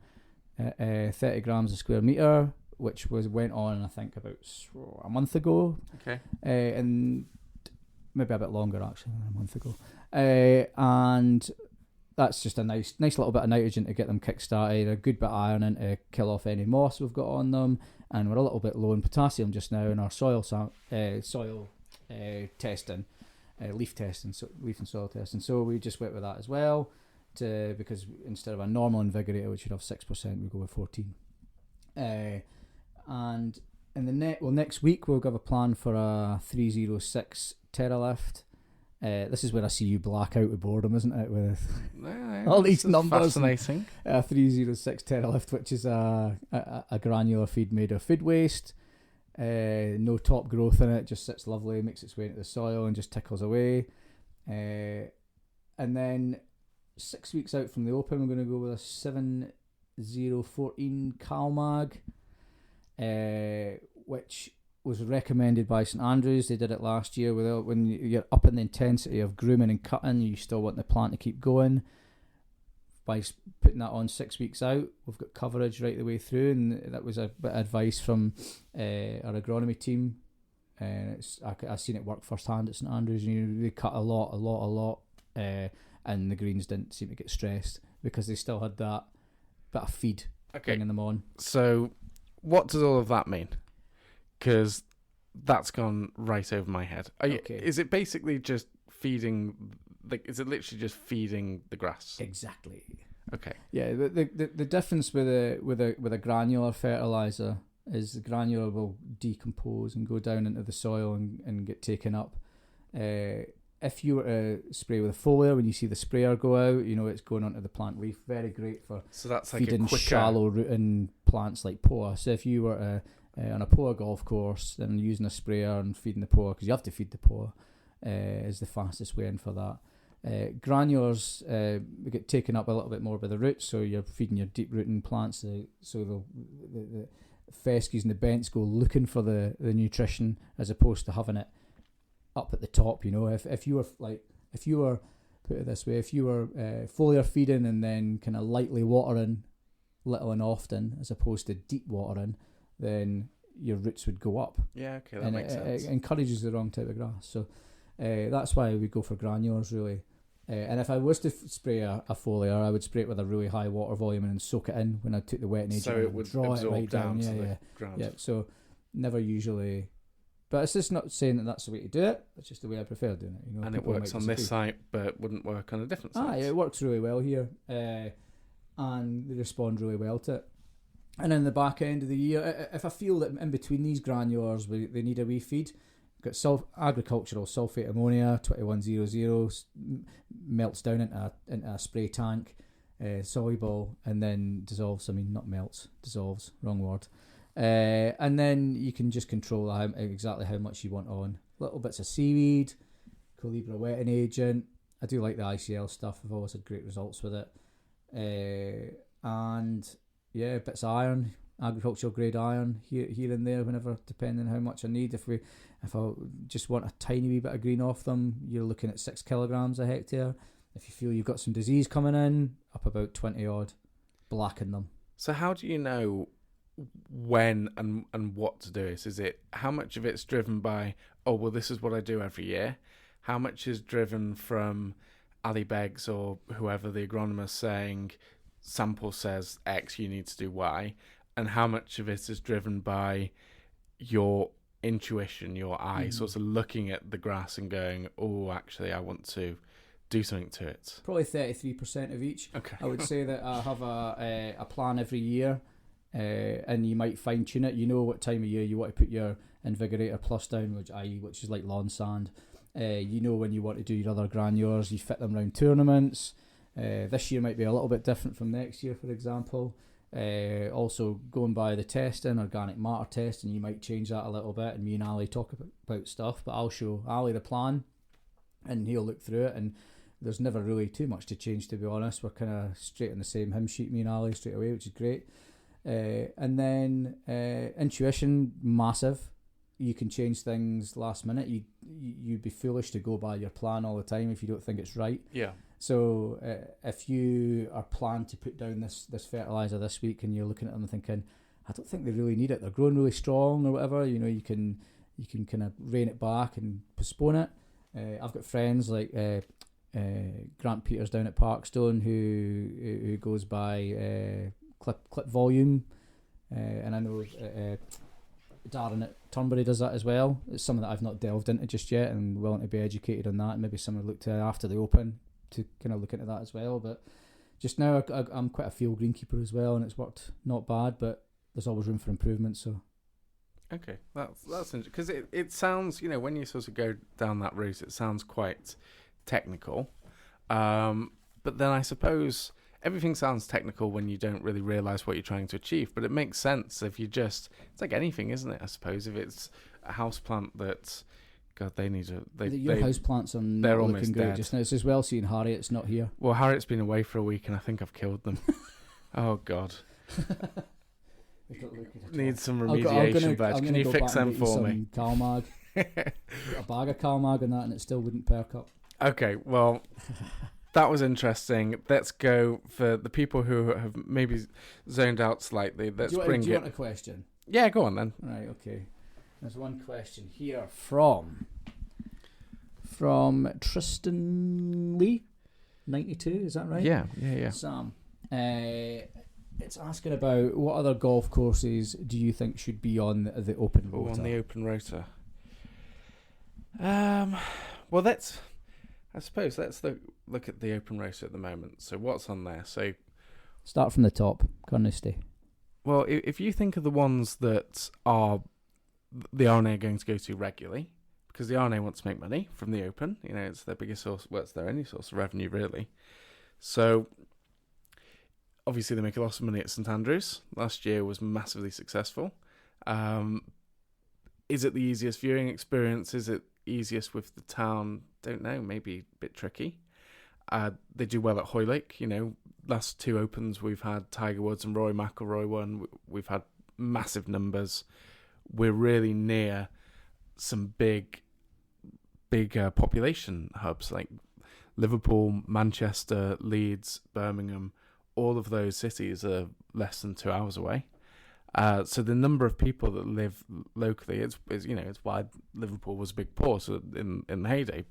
30 grams a square metre, which went on, I think, about a month ago. Okay. And maybe a bit longer, actually, than a month ago. And that's just a nice little bit of nitrogen to get them kick-started, a good bit of iron in to kill off any moss we've got on them, and we're a little bit low in potassium just now in our soil testing, leaf testing, leaf and soil testing. So we just went with that as well, because instead of a normal Invigorator, which should have 6%, we go with 14. And in next week we'll have a plan for a 306 Teralift. This is where I see you black out with boredom, isn't it? With all these numbers. Fascinating. 306 Teralift, which is a granular feed made of feed waste. No top growth in it, just sits lovely, makes its way into the soil and just tickles away. And then 6 weeks out from the Open, we're going to go with a 7014 CalMag, which was recommended by St Andrews. They did it last year. When you're up in the intensity of grooming and cutting, you still want the plant to keep going. By putting that on 6 weeks out, we've got coverage right the way through, and that was a bit of advice from our agronomy team. And I've seen it work firsthand at St Andrews. They cut a lot, and the greens didn't seem to get stressed because they still had that bit of feed bringing them on. So, what does all of that mean? Because that's gone right over my head. Is it basically just feeding? Is it literally just feeding the grass? Exactly. Okay. Yeah. The difference with a granular fertiliser is the granular will decompose and go down into the soil and get taken up. And if you were to spray with a foliar, when you see the sprayer go out, it's going onto the plant leaf. Very great for so that's like feeding a quicker... shallow rooting plants like poa. So if you were on a poa golf course, then using a sprayer and feeding the poa, because you have to feed the poa, is the fastest way in for that. Granulars get taken up a little bit more by the roots, so you're feeding your deep rooting plants, so the fescues and the bents go looking for the nutrition as opposed to having it up at the top. If you were put it this way, if you were foliar feeding and then kind of lightly watering little and often as opposed to deep watering, then your roots would go up. Yeah, okay, that makes sense. It encourages the wrong type of grass. So that's why we go for granulars, really. And if I was to spray a foliar, I would spray it with a really high water volume and then soak it in when I took the wetting agent. So it would draw absorb it right down to the ground. Yeah, so never usually... But it's just not saying that that's the way to do it. It's just the way I prefer doing it. And it works on this site, but wouldn't work on a different site. Yeah, it works really well here. And they respond really well to it. And in the back end of the year, if I feel that in between these granulars they need a wee feed, got agricultural sulfate ammonia 2100, melts down into a spray tank, soluble, and then dissolves. Not melts, dissolves, wrong word. And then you can just control exactly how much you want on. Little bits of seaweed, Colibra wetting agent. I do like the ICL stuff. I've always had great results with it. And yeah, bits of iron, agricultural grade iron here and there whenever, depending on how much I need. If I just want a tiny wee bit of green off them, you're looking at 6 kilograms a hectare. If you feel you've got some disease coming in, up about 20 odd, blacken them. So how do you know when and what to do? Is it how much of it's driven by, this is what I do every year? How much is driven from Ali Beggs or whoever the agronomist saying, sample says X, you need to do Y? And how much of it is driven by your intuition, your eye, sort of looking at the grass and going, actually I want to do something to it? Probably 33% of each. Okay. I would say that I have a plan every year. And you might fine tune it. What time of year you want to put your Invigorator Plus down, which is like lawn sand. When you want to do your other granulars, you fit them around tournaments. This year might be a little bit different from next year, for example. Also going by the testing, organic matter testing, you might change that a little bit. And me and Ali talk about stuff, but I'll show Ali the plan, and he'll look through it. And there's never really too much to change, to be honest. We're kind of straight on the same hymn sheet, me and Ali, straight away, which is great. And then intuition, massive. You can change things last minute. You'd be foolish to go by your plan all the time if you don't think it's right. Yeah. So if you are planned to put down this fertiliser this week and you're looking at them and thinking, I don't think they really need it, they're growing really strong or whatever, you can kind of rein it back and postpone it. I've got friends like Grant Peters down at Parkstone who goes by clip volume, and I know Darren at Turnberry does that as well. It's something that I've not delved into just yet, and willing to be educated on that, and maybe someone look to after the Open to kind of look into that as well. But just now I'm quite a field greenkeeper as well, and it's worked not bad, but there's always room for improvement. So okay, that's interesting, because it sounds, when you sort of go down that route, it sounds quite technical, but then I suppose everything sounds technical when you don't really realise what you're trying to achieve, but it makes sense if it's like anything, isn't it? I suppose if it's a houseplant that, God, your houseplants are not looking great dead just now. It's as well seeing Harriet's not here. Well, Harriet's been away for a week and I think I've killed them. Oh, God. Need some remediation, Bledge. Can you fix them for me? CalMag. A bag of CalMag and that, and it still wouldn't perk up. Okay, well... That was interesting. Let's go for the people who have maybe zoned out slightly. Do you want a question? Yeah, go on then. Right, okay. There's one question here from Tristan Lee, 92. Is that right? Yeah. Sam, it's asking about what other golf courses do you think should be on the open rota? On the open rota. Well, I suppose let's look at the open rota at the moment. So what's on there? So start from the top, Carnoustie. Well, if you think of the ones that are the RNA are going to go to regularly, because the R&A wants to make money from the Open. You know, it's their biggest source. Well, it's their only source of revenue, really. So obviously they make a lot of money at St Andrews. Last year was massively successful. Is it the easiest viewing experience? Is it easiest with the town? Don't know. Maybe a bit tricky. They do well at Hoylake. You know, last 2 Opens we've had Tiger Woods and Rory McIlroy won. We've had massive numbers. We're really near some big population hubs like Liverpool, Manchester, Leeds, Birmingham. All of those cities are less than 2 hours away. So the number of people that live locally is it's why Liverpool was a big port in the heyday,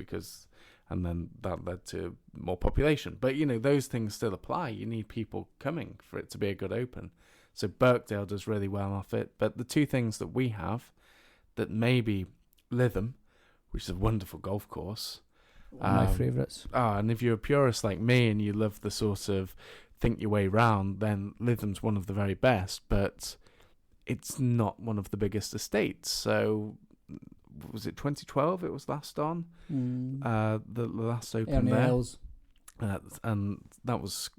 and then that led to more population. But you know, those things still apply. You need people coming for it to be a good Open. So Birkdale does really well off it. But the 2 things that we have that maybe Lytham, which is a wonderful golf course, one of my favourites. And if you're a purist like me and you love the sort of think your way round, then Lytham's one of the very best, but it's not one of the biggest estates. So was it 2012 it was last on? The last Open there. And that was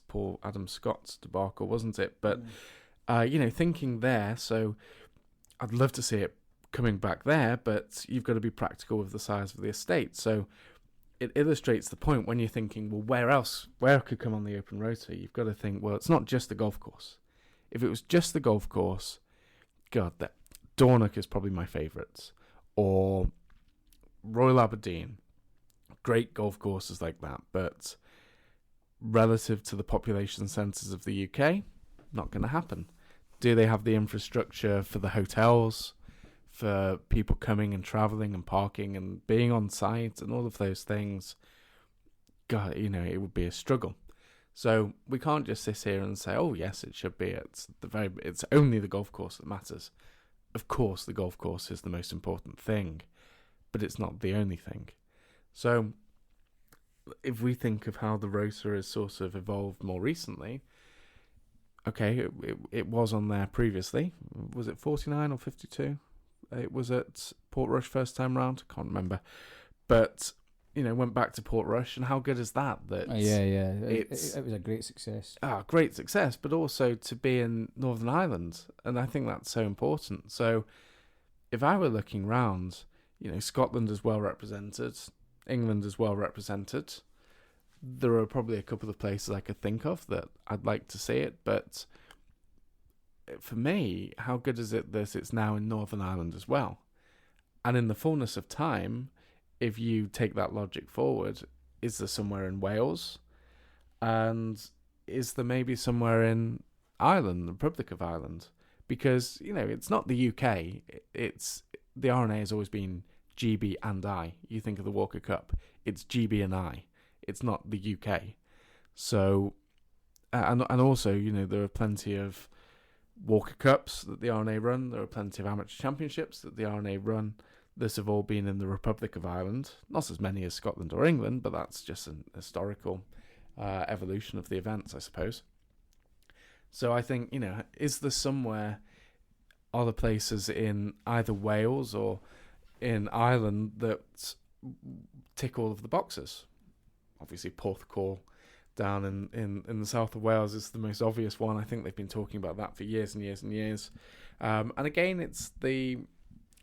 poor Adam Scott's debacle, wasn't it? But, thinking there, so I'd love to see it coming back there, but you've got to be practical with the size of the estate. So it illustrates the point when you're thinking, well, where could come on the Open Rota? You've got to think, well, it's not just the golf course. If it was just the golf course, God, that Dornoch is probably my favourites. Or Royal Aberdeen. Great golf courses like that, but relative to the population centres of the UK, not going to happen. Do they have the infrastructure for the hotels, for people coming and travelling and parking and being on site and all of those things? God, it would be a struggle. So we can't just sit here and say, oh yes, it should be. It's only the golf course that matters. Of course, the golf course is the most important thing, but it's not the only thing. So if we think of how the Rota has sort of evolved more recently, okay, it was on there previously. Was it 49 or 52? It was at Portrush first time round. I can't remember. But, went back to Portrush, and how good is that? It was a great success. Great success, but also to be in Northern Ireland. And I think that's so important. So if I were looking round, Scotland is well represented, England is well represented. There are probably a couple of places I could think of that I'd like to see it, but for me, how good is it that it's now in Northern Ireland as well? And in the fullness of time, if you take that logic forward, is there somewhere in Wales? And is there maybe somewhere in Ireland, the Republic of Ireland? Because, it's not the UK. It's the R&A has always been GB and I. You think of the Walker Cup, it's GB and I. It's not the UK. So, and also, there are plenty of Walker Cups that the R&A run. There are plenty of amateur championships that the R&A run. This have all been in the Republic of Ireland. Not as many as Scotland or England, but that's just an historical evolution of the events, I suppose. So I think, is there somewhere, other places in either Wales or in Ireland that tick all of the boxes? Obviously, Porthcawl down in the south of Wales is the most obvious one. I think they've been talking about that for years and years and years. And again, it's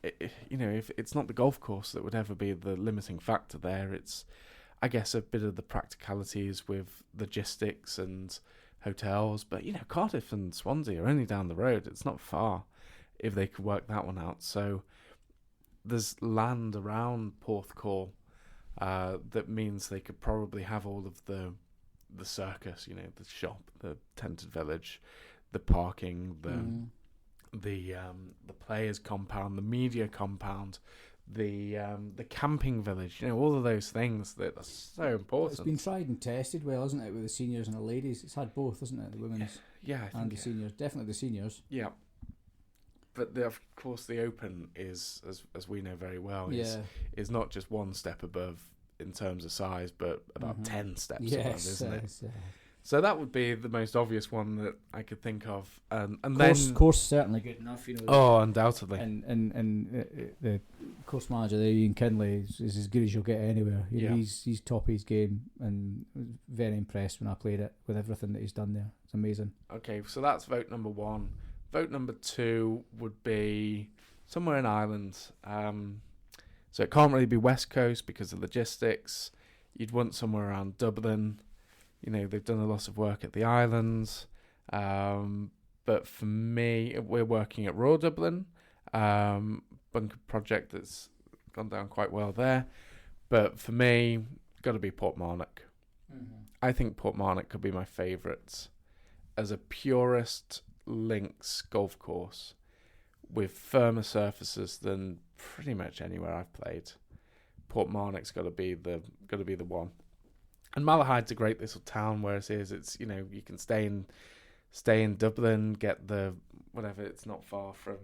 if it's not the golf course that would ever be the limiting factor there, it's, I guess, a bit of the practicalities with logistics and hotels. But, Cardiff and Swansea are only down the road. It's not far if they could work that one out. So there's land around Porthcawl that means they could probably have all of the circus, the shop, the tented village, the parking, the players' compound, the media compound, the camping village, all of those things that are so important. It's been tried and tested well, hasn't it, with the seniors and the ladies? It's had both, hasn't it? The women's and the seniors. Definitely the seniors. Yeah. But of course, the Open is, as we know very well, is not just one step above in terms of size, but about 10 steps above, isn't it? So that would be the most obvious one that I could think of, and course certainly good enough, you know. Oh, undoubtedly. And the course manager there, Ian Kinley, is as good as you'll get anywhere. You know, he's top of his game, and very impressed when I played it with everything that he's done there. It's amazing. Okay, so that's vote number 1. Vote number 2 would be somewhere in Ireland. So it can't really be West Coast because of logistics. You'd want somewhere around Dublin. You know, they've done a lot of work at the islands. But for me, we're working at Royal Dublin. Bunker project that's gone down quite well there. But for me, got to be Portmarnock. Mm-hmm. I think Portmarnock could be my favourite as a purist links golf course with firmer surfaces than pretty much anywhere I've played. Portmarnock's got to be the one. And Malahide's a great little town where it is. It's, you know, you can stay in Dublin, get the whatever. It's not far from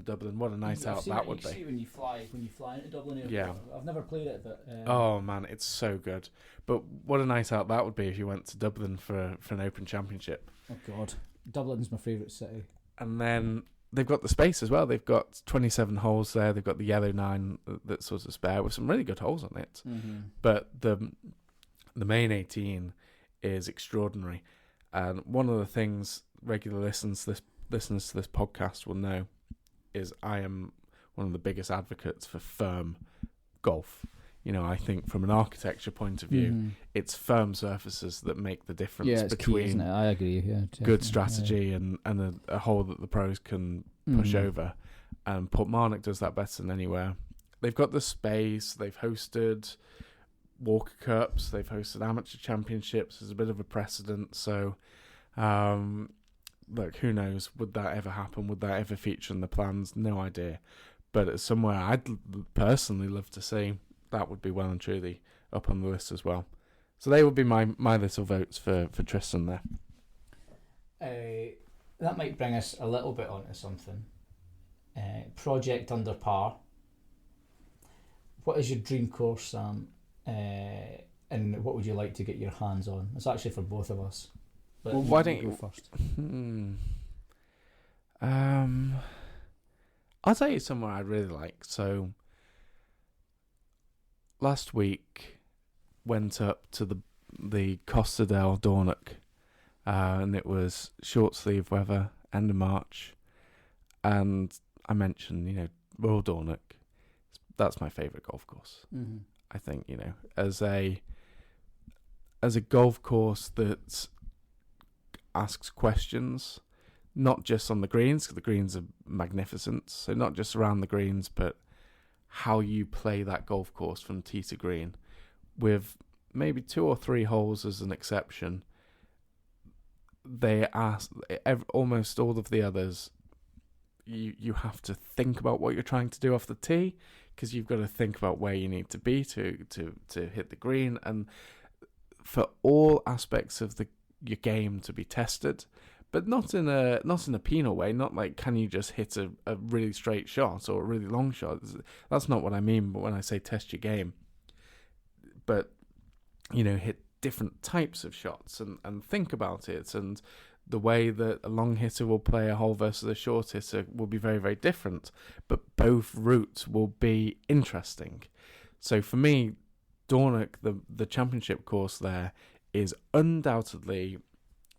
Dublin. What a night out that would be. See when you fly into Dublin Airport. Yeah, I've never played it, but oh man, it's so good. But what a night out that would be if you went to Dublin for an Open Championship. Oh God, Dublin's my favourite city. And then they've got the space as well. They've got 27 holes there. They've got the yellow 9 that's sort of spare with some really good holes on it. Mm-hmm. But the main 18 is extraordinary. And one of the things regular listeners to this podcast will know is I am one of the biggest advocates for firm golf. You know, I think from an architecture point of view, it's firm surfaces that make the difference between key, isn't it? I agree. Yeah, good strategy and a hole that the pros can push over. And Portmarnock does that better than anywhere. They've got the space. They've hosted Walker Cups. They've hosted amateur championships. There's a bit of a precedent. So, look, who knows? Would that ever happen? Would that ever feature in the plans? No idea. But it's somewhere I'd personally love to see. That would be well and truly up on the list as well. So they would be my little votes for Tristan there. That might bring us a little bit onto something. Project under par. What is your dream course, Sam? And what would you like to get your hands on? It's actually for both of us. But well, why don't you go first? I'll tell you somewhere I'd really like. So last week went up to the Costa del Dornoch, and it was short sleeve weather, end of March, and I mentioned, you know, Royal Dornoch. That's my favourite golf course. Mm-hmm. I think, you know, as a golf course that asks questions, not just on the greens, because the greens are magnificent. So not just around the greens, but how you play that golf course from tee to green, with maybe 2 or 3 holes as an exception. They ask almost all of the others. You have to think about what you're trying to do off the tee, because you've got to think about where you need to be to hit the green, and for all aspects of your game to be tested, but not in a penal way. Not like, can you just hit a really straight shot or a really long shot? That's not what I mean. But when I say test your game, but you know, hit different types of shots and think about it, and the way that a long hitter will play a hole versus a short hitter will be very, very different, but both routes will be interesting. So for me, Dornoch, the championship course there, is undoubtedly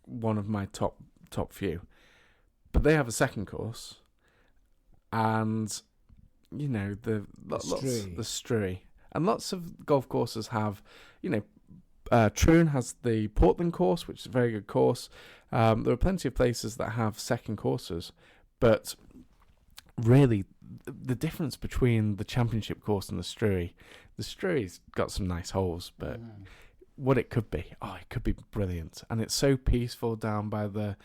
one of my top few. But they have a second course, and you know, the Struy, and lots of golf courses have, you know. Troon has the Portland course, which is a very good course. There are plenty of places that have second courses, but really the difference between the championship course and the Struy's got some nice holes, but what it could be, it could be brilliant, and it's so peaceful down by the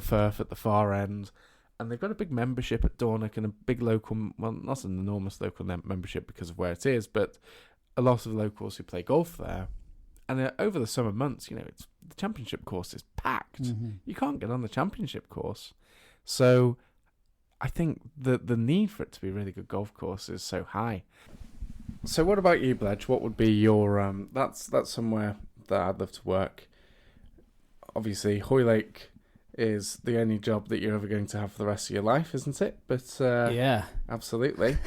Firth at the far end. And they've got a big membership at Dornoch and a big local, well, not an enormous local membership because of where it is, but a lot of locals who play golf there. And over the summer months, you know, the championship course is packed. Mm-hmm. You can't get on the championship course. So I think the need for it to be a really good golf course is so high. So what about you, Bledge? What would be your... that's somewhere that I'd love to work. obviously Hoylake is the only job that you're ever going to have for the rest of your life, isn't it? But yeah, absolutely.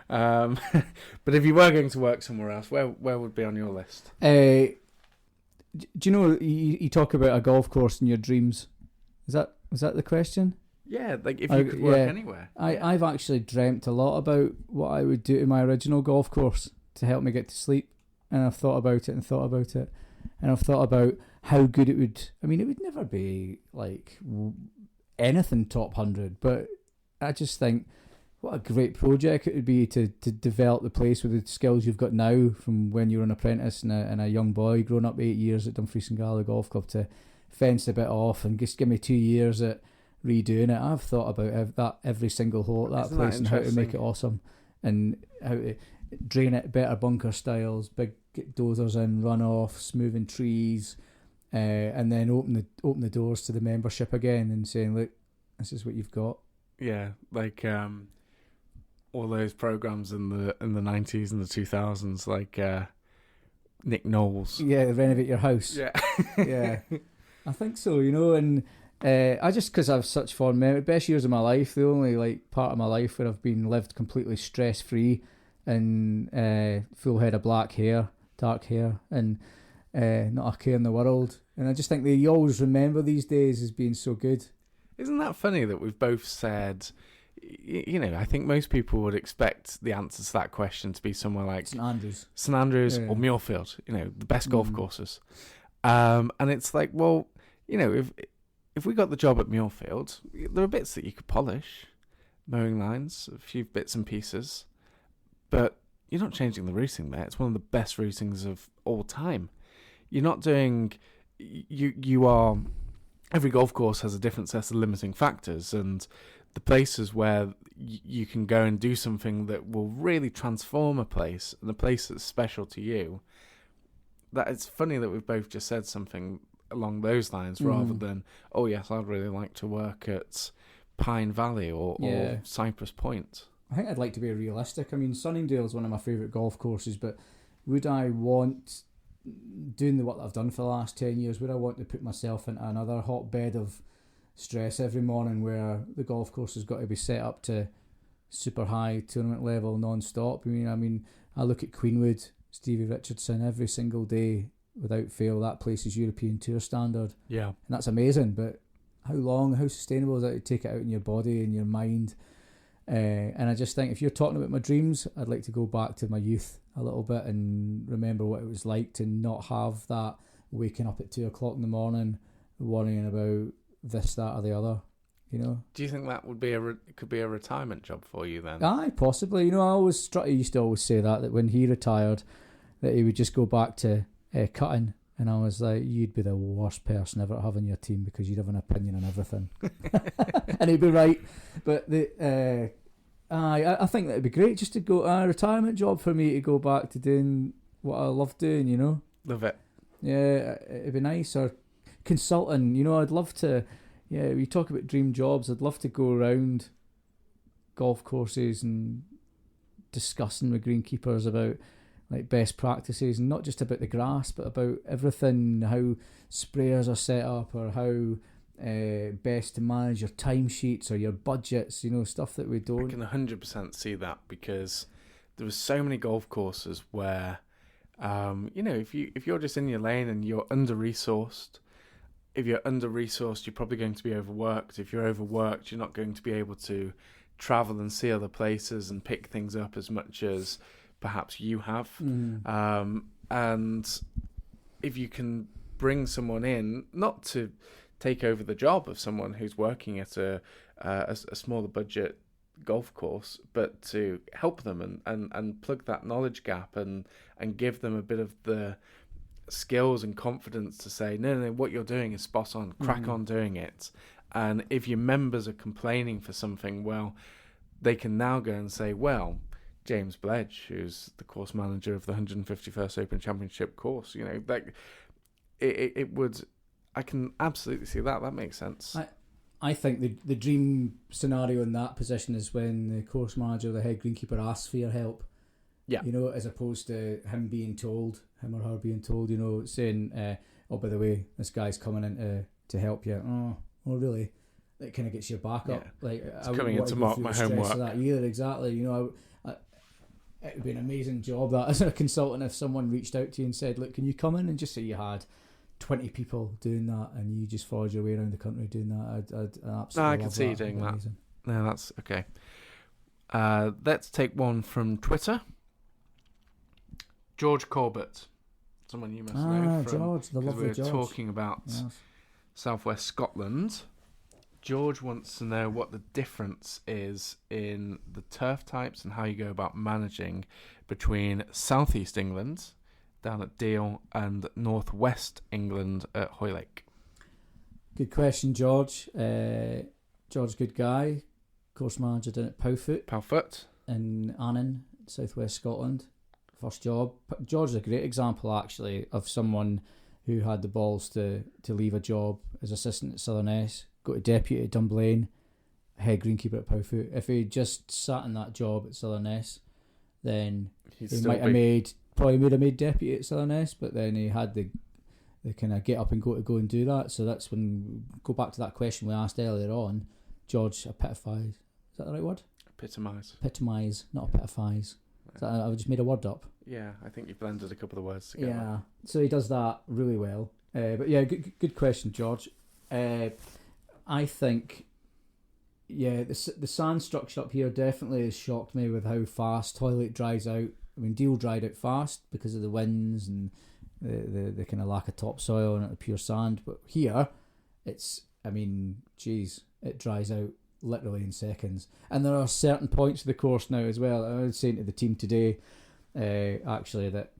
But if you were going to work somewhere else, where would be on your list? Do you know you talk about a golf course in your dreams? Was that the question? Yeah, like if you could work anywhere. I've actually dreamt a lot about what I would do to my original golf course to help me get to sleep, and I've thought about it and thought about it, and I've thought about how good it would. I mean, it would never be like anything top 100, but I just think what a great project it would be to develop the place with the skills you've got now from when you were an apprentice and a young boy growing up 8 years at Dumfries and Galloway Golf Club to fence a bit off and just give me 2 years at redoing it. I've thought about that every single hole at that place and how to make it awesome and how to drain it, better bunker styles, big dozers in, run off, smoothing trees, and then open the doors to the membership again and saying, look, this is what you've got. Yeah, like all those programs in the 90s and the 2000s, like Nick Knowles. Yeah, renovate your house. Yeah, yeah, I think so. And I just, because I have such fond memories, best years of my life, the only like part of my life where I've been lived completely stress free and full head of black hair, dark hair, and not a care in the world. And I just think that you always remember these days as being so good. Isn't that funny that we've both said, I think most people would expect the answer to that question to be somewhere like St Andrews or Muirfield, the best golf courses. And it's like, well, if we got the job at Muirfield, there are bits that you could polish, mowing lines, a few bits and pieces, but you're not changing the routing there. It's one of the best routings of all time. You're not doing, you are, every golf course has a different set of limiting factors, and the places where you can go and do something that will really transform a place, and a place that's special to you, that it's funny that we've both just said something along those lines rather than, oh yes, I'd really like to work at Pine Valley or Cypress Point. I think I'd like to be realistic. I mean, Sunningdale is one of my favourite golf courses, but would I want, doing the work that I've done for the last 10 years, would I want to put myself into another hotbed of stress every morning where the golf course has got to be set up to super high tournament level non-stop? I mean, I look at Queenwood, Stevie Richardson, every single day without fail, that place is European Tour standard. Yeah. And that's amazing, but how sustainable is that to take it out in your body and your mind? And I just think if you're talking about my dreams, I'd like to go back to my youth a little bit and remember what it was like to not have that waking up at 2 o'clock in the morning worrying about this, that or the other, Do you think that would be could be a retirement job for you then? Aye, possibly. Strutty used to always say that when he retired, that he would just go back to cutting. And I was like, you'd be the worst person ever to have on your team because you'd have an opinion on everything. And he'd be right. But I think that'd be great just to go a retirement job for me to go back to doing what I love doing, Love it. Yeah, it'd be nice. Or consulting, I'd love to, we talk about dream jobs, I'd love to go around golf courses and discussing with greenkeepers about like best practices, and not just about the grass, but about everything, how sprayers are set up, or how best to manage your timesheets or your budgets, stuff that we don't. I can 100% see that, because there are so many golf courses where, if you're just in your lane and you're under-resourced, you're probably going to be overworked. If you're overworked, you're not going to be able to travel and see other places and pick things up as much as perhaps you have. And if you can bring someone in, not to take over the job of someone who's working at a smaller budget golf course, but to help them and plug that knowledge gap and give them a bit of the skills and confidence to say, no, what you're doing is spot on, crack on doing it. And if your members are complaining for something, well, they can now go and say, well, James Bledge, who's the course manager of the 151st Open Championship course, it would, I can absolutely see that. That makes sense. I think the dream scenario in that position is when the course manager, the head greenkeeper, asks for your help Yeah. You know, as opposed to him or her being told, you know, saying, oh, by the way, this guy's coming in to help you. Oh, really? It kind of gets your back up. Like, it's coming in to mark my homework. That either, exactly. You know, it would be an amazing job that as a consultant if someone reached out to you and said, look, can you come in, and just say you had 20 people doing that and you just followed your way around the country doing that. I'd absolutely I could see you doing that. No, that's okay. Let's take one from Twitter. George Corbett, someone you must know from, George, the lovely George. We were talking about southwest Scotland. George wants to know what the difference is in the turf types and how you go about managing between southeast England down at Deal and northwest England at Hoylake. Good question, George. George, good guy. Course manager down at Powfoot in Annan, southwest Scotland. First job. George is a great example, actually, of someone who had the balls to leave a job as assistant at Southern S, go to deputy at Dunblane, head greenkeeper at Powfoot. If he just sat in that job at Southern S, then he might have made deputy at Southern S, but then he had the kind of get up and go and do that. So that's when, go back to that question we asked earlier on, George epitomised. Is that the right word? Epitomise, not epitomise. I just made a word up. Yeah, I think you've blended a couple of words together. Yeah, so he does that really well. But yeah, good question, George. I think, the sand structure up here definitely has shocked me with how fast Hoylake dries out. I mean, Deal dried out fast because of the winds and the kind of lack of topsoil and the pure sand. But here, it dries out literally in seconds. And there are certain points of the course now as well. I was saying to the team today, actually, that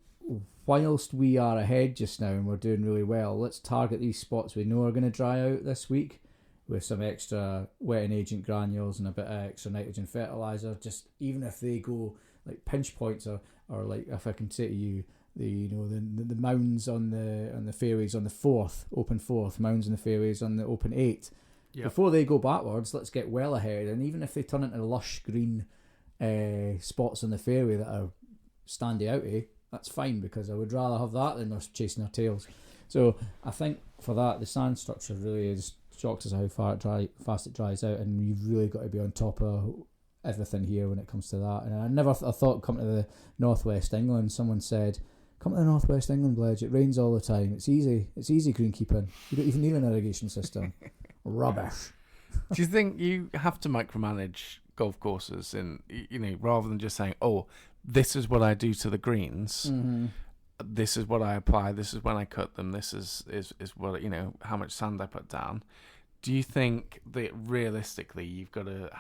whilst we are ahead just now and we're doing really well, let's target these spots we know are going to dry out this week with some extra wetting agent granules and a bit of extra nitrogen fertiliser. Just even if they go like pinch points or like, if I can say to you, the mounds on the fairways on the open fourth, mounds on the fairways on the open 8. Yep. Before they go backwards, let's get well ahead. And even if they turn into lush green spots on the fairway that are standy outy, that's fine, because I would rather have that than us chasing our tails. So I think for that, the sand structure really is shocks us how fast it dries out, and you've really got to be on top of everything here when it comes to that. And I thought come to the northwest England, someone said, come to the northwest England, Bledge, it rains all the time, it's easy greenkeeping, you don't even need an irrigation system. Rubbish. Do you think you have to micromanage golf courses in, rather than just saying, oh, this is what I do to the greens, this is what I apply, this is when I cut them, this is what, how much sand I put down? Do you think that realistically you've got to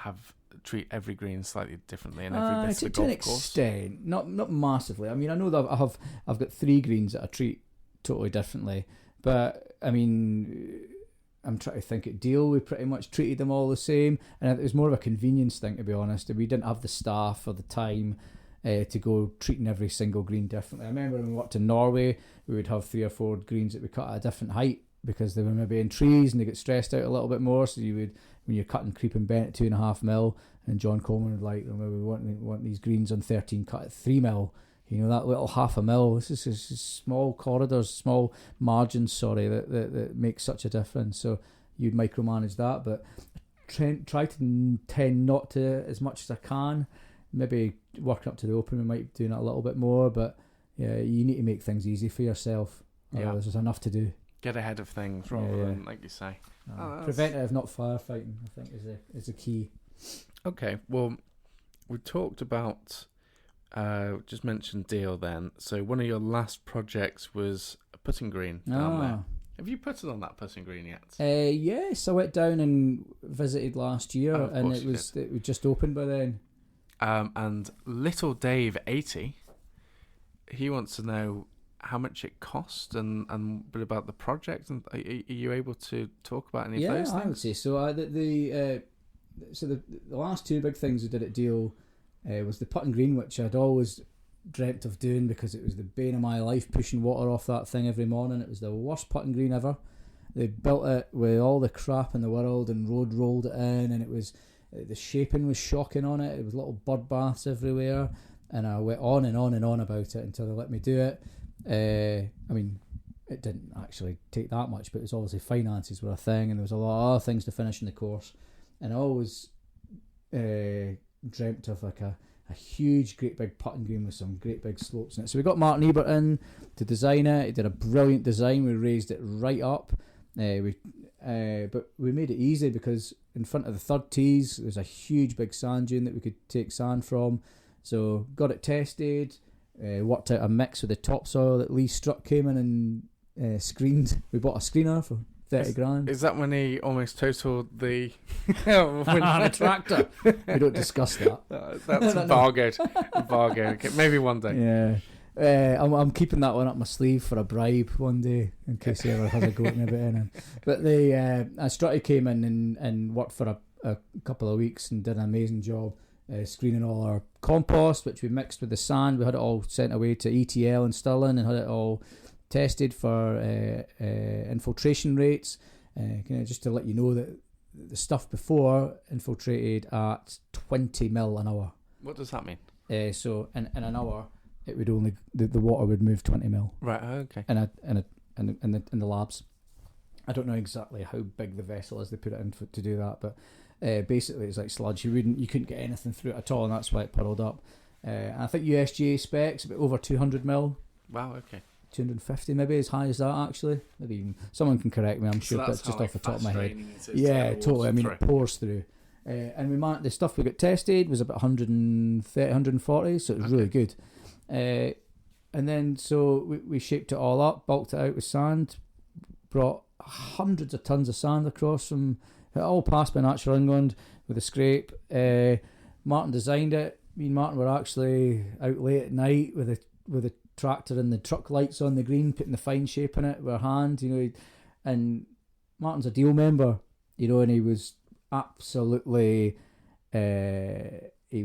treat every green slightly differently in every bit of the golf course? To an extent, not massively. I mean, I know that I've got 3 greens that I treat totally differently, but I mean, I'm trying to think at Deal, we pretty much treated them all the same, and it was more of a convenience thing, to be honest. We didn't have the staff or the time to go treating every single green differently. I remember when we worked in Norway, we would have 3 or 4 greens that we cut at a different height because they were maybe in trees and they get stressed out a little bit more. So you would, when you're cutting creep and bent at 2.5 mil, and John Coleman would like, maybe we want these greens on 13 cut at 3 mil. That little 0.5 mil. This is small corridors, small margins. That make such a difference. So you'd micromanage that, but try to tend not to as much as I can. Maybe working up to the Open, we might be doing it a little bit more. But yeah, you need to make things easy for yourself. There's enough to do. Get ahead of things rather than, like you say. Preventative, not firefighting, I think is a key. Okay, well, we talked about. Just mentioned Deal then. So one of your last projects was a putting green down there. Have you putted on that putting green yet? Yes, I went down and visited last year, and it was just opened by then. And little Dave 80, he wants to know how much it cost and a bit about the project. And are you able to talk about any of those things? Yeah, I would say so. The last 2 big things we did at Deal was the putting green, which I'd always dreamt of doing because it was the bane of my life, pushing water off that thing every morning. It was the worst putting green ever. They built it with all the crap in the world and rolled it in, and it was the shaping was shocking on it. It was little bird baths everywhere. And I went on and on and on about it until they let me do it. I mean, it didn't actually take that much, but it was obviously finances were a thing, and there was a lot of other things to finish in the course. And I always dreamt of like a huge, great big putting green with some great big slopes in it. So we got Martin Ebert in to design it. He did a brilliant design. We raised it right up. But we made it easy because in front of the third tees there's a huge big sand dune that we could take sand from. So got it tested, worked out a mix with the topsoil that Lee Struck came in and screened. We bought a screener for 30 grand. Is that when he almost totaled the the tractor? We don't discuss that. That's bargain. Okay, maybe one day. Yeah. I'm keeping that one up my sleeve for a bribe one day in case he ever has a go at me about anything. But Strutty came in and worked for a couple of weeks and did an amazing job screening all our compost, which we mixed with the sand. We had it all sent away to ETL in Stirling and had it all tested for infiltration rates. Just to let you know that the stuff before infiltrated at 20 mil an hour. What does that mean? So in an hour, it would only the water would move 20 mil. Right. Okay. In the labs. I don't know exactly how big the vessel is they put it in to do that, but basically it's like sludge. You couldn't get anything through it at all, and that's why it puddled up. And I think USGA specs about over 200 mil. Wow. Okay. 250 maybe, as high as that actually. Maybe even, someone can correct me. I'm sure that's just off the top of my head. Yeah, totally. I mean, it pours through. And the stuff we got tested was about 130, 140, so it was really good. And then so we shaped it all up, bulked it out with sand, brought hundreds of tons of sand across from it, all passed by Natural England with a scrape. Martin designed it. Me and Martin were actually out late at night with a tractor and the truck lights on the green, putting the fine shape in it with our hand, and Martin's a deal member, and he was absolutely he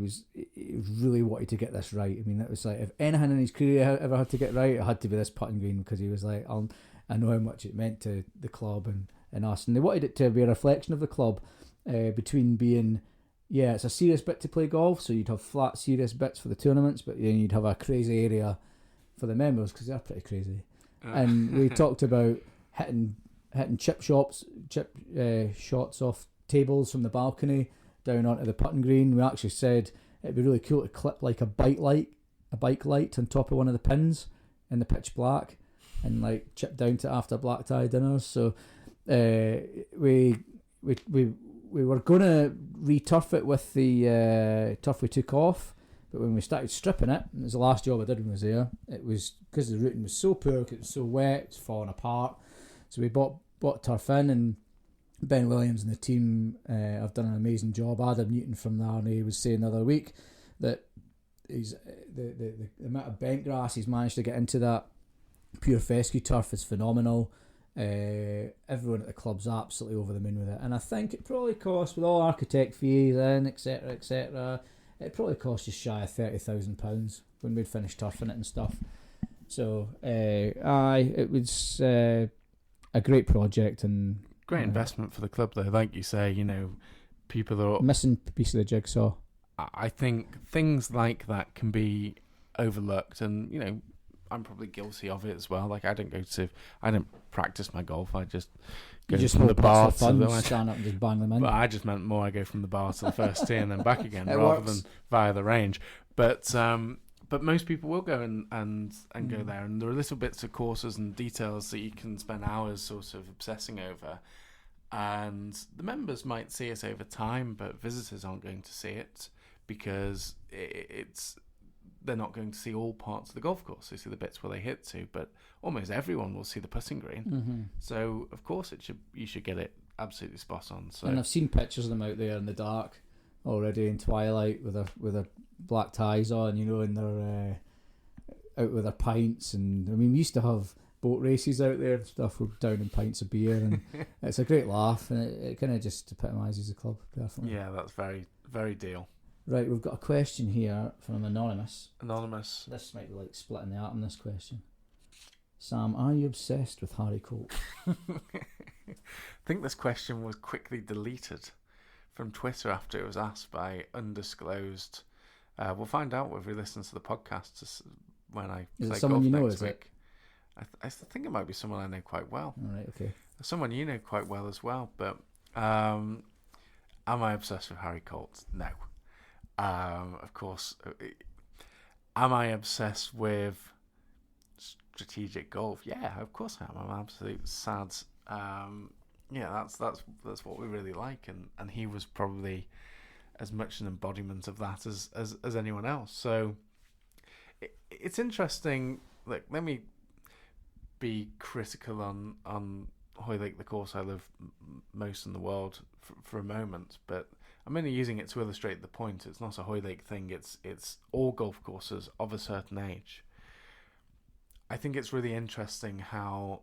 really wanted to get this right. I mean, it was like, if anything in his career ever had to get right, it had to be this putting green, because he was like, I know how much it meant to the club and us, and they wanted it to be a reflection of the club, between being, it's a serious bit to play golf, so you'd have flat serious bits for the tournaments, but then you'd have a crazy area for the members, because they're pretty crazy. And we talked about hitting chip shots off tables from the balcony down onto the putting green. We actually said it'd be really cool to clip like a bike light on top of one of the pins in the pitch black and like chip down to after black tie dinners. So we were gonna re-turf it with the turf we took off. But when we started stripping it, and it was the last job I did when I was there, it was because the routing was so poor, it was so wet, it's falling apart. So we bought turf in, and Ben Williams and the team have done an amazing job. Adam Newton from the Army was saying the other week that he's the amount of bent grass he's managed to get into that pure fescue turf is phenomenal. Everyone at the club's absolutely over the moon with it, and I think it probably cost, with all architect fees in, etc., it probably cost just shy of £30,000 when we'd finished turfing it and stuff. So it was a great project and great investment for the club, though. Like you say, people are missing a piece of the jigsaw. I think things like that can be overlooked, and I'm probably guilty of it as well. Like I don't practice my golf. I just go from the bar to the stand up and just bang them in. But I just meant more. I go from the bar to the first tee and then back again, rather than via the range. But most people will go and go there, and there are little bits of courses and details that you can spend hours sort of obsessing over. And the members might see it over time, but visitors aren't going to see it because they're not going to see all parts of the golf course. They see the bits where they hit to, but almost everyone will see the putting green. Mm-hmm. So of course you should get it absolutely spot on. So, and I've seen pictures of them out there in the dark already in twilight with their black ties on, and they're out with their pints. And I mean, we used to have boat races out there and stuff. We're down in pints of beer, and it's a great laugh, and it kind of just epitomises the club perfectly. Yeah, that's very, very deal. Right, we've got a question here from Anonymous. This might be like splitting the atom, this question. Sam, are you obsessed with Harry Colt? I think this question was quickly deleted from Twitter after it was asked by undisclosed We'll find out if we listen to the podcast when I is play it someone golf you know? next Is week. I think it might be someone I know quite well. All right, okay. Someone you know quite well as well. But am I obsessed with Harry Colt? No. Of course. Am I obsessed with strategic golf? Yeah, of course I am. I'm absolutely sad. Yeah, that's what we really like, and he was probably as much an embodiment of that as anyone else. So it's interesting. Look, let me be critical on Hoylake, the course I love most in the world, for a moment, but I'm only using it to illustrate the point. It's not a Hoylake thing. It's all golf courses of a certain age. I think it's really interesting how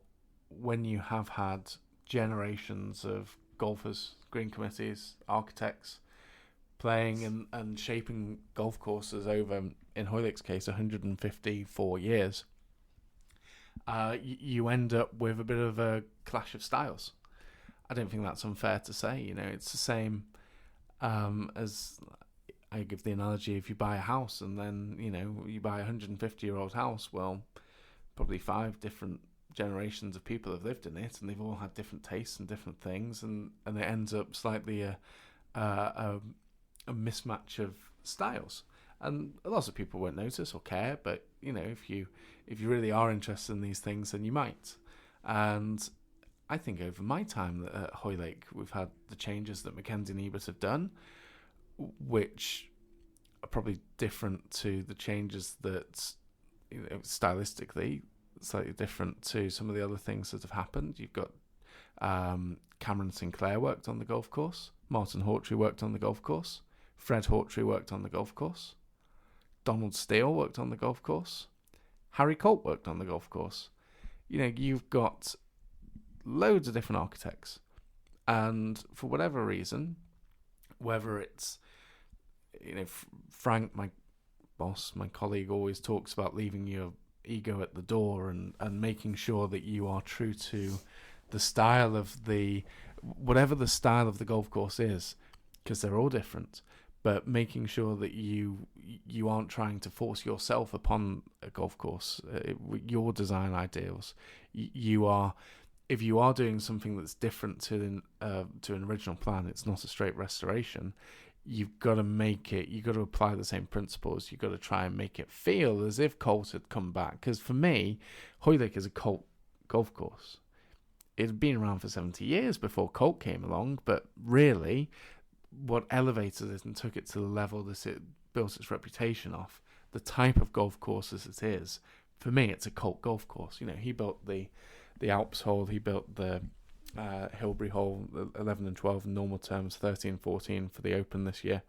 when you have had generations of golfers, green committees, architects playing and shaping golf courses over, in Hoylake's case, 154 years, you end up with a bit of a clash of styles. I don't think that's unfair to say. It's the same as I give the analogy: if you buy a house and then you buy a 150-year-old house, well, probably 5 different generations of people have lived in it, and they've all had different tastes and different things, and it ends up slightly a mismatch of styles. And lots of people won't notice or care, but if you really are interested in these things, then you might. And I think over my time at Hoylake, we've had the changes that Mackenzie and Ebert have done, which are probably different to the changes that, stylistically, slightly different to some of the other things that have happened. You've got Cameron Sinclair worked on the golf course, Martin Hawtrey worked on the golf course, Fred Hawtrey worked on the golf course, Donald Steele worked on the golf course, Harry Colt worked on the golf course. You've got loads of different architects, and for whatever reason, whether it's Frank, my boss, my colleague, always talks about leaving your ego at the door and making sure that you are true to the style of whatever the style of the golf course is, because they're all different, but making sure that you aren't trying to force yourself upon a golf course, your design ideals. If you are doing something that's different to an original plan, it's not a straight restoration. You've got to make it. You've got to apply the same principles. You've got to try and make it feel as if Colt had come back. Because for me, Hoylake is a Colt golf course. It had been around for 70 years before Colt came along, but really, what elevated it and took it to the level that it built its reputation off, the type of golf course as it is, for me, it's a Colt golf course. He built the Alps hole, he built the Hilbury hole, 11 and 12 in normal terms, 13 and 14 for the Open this year.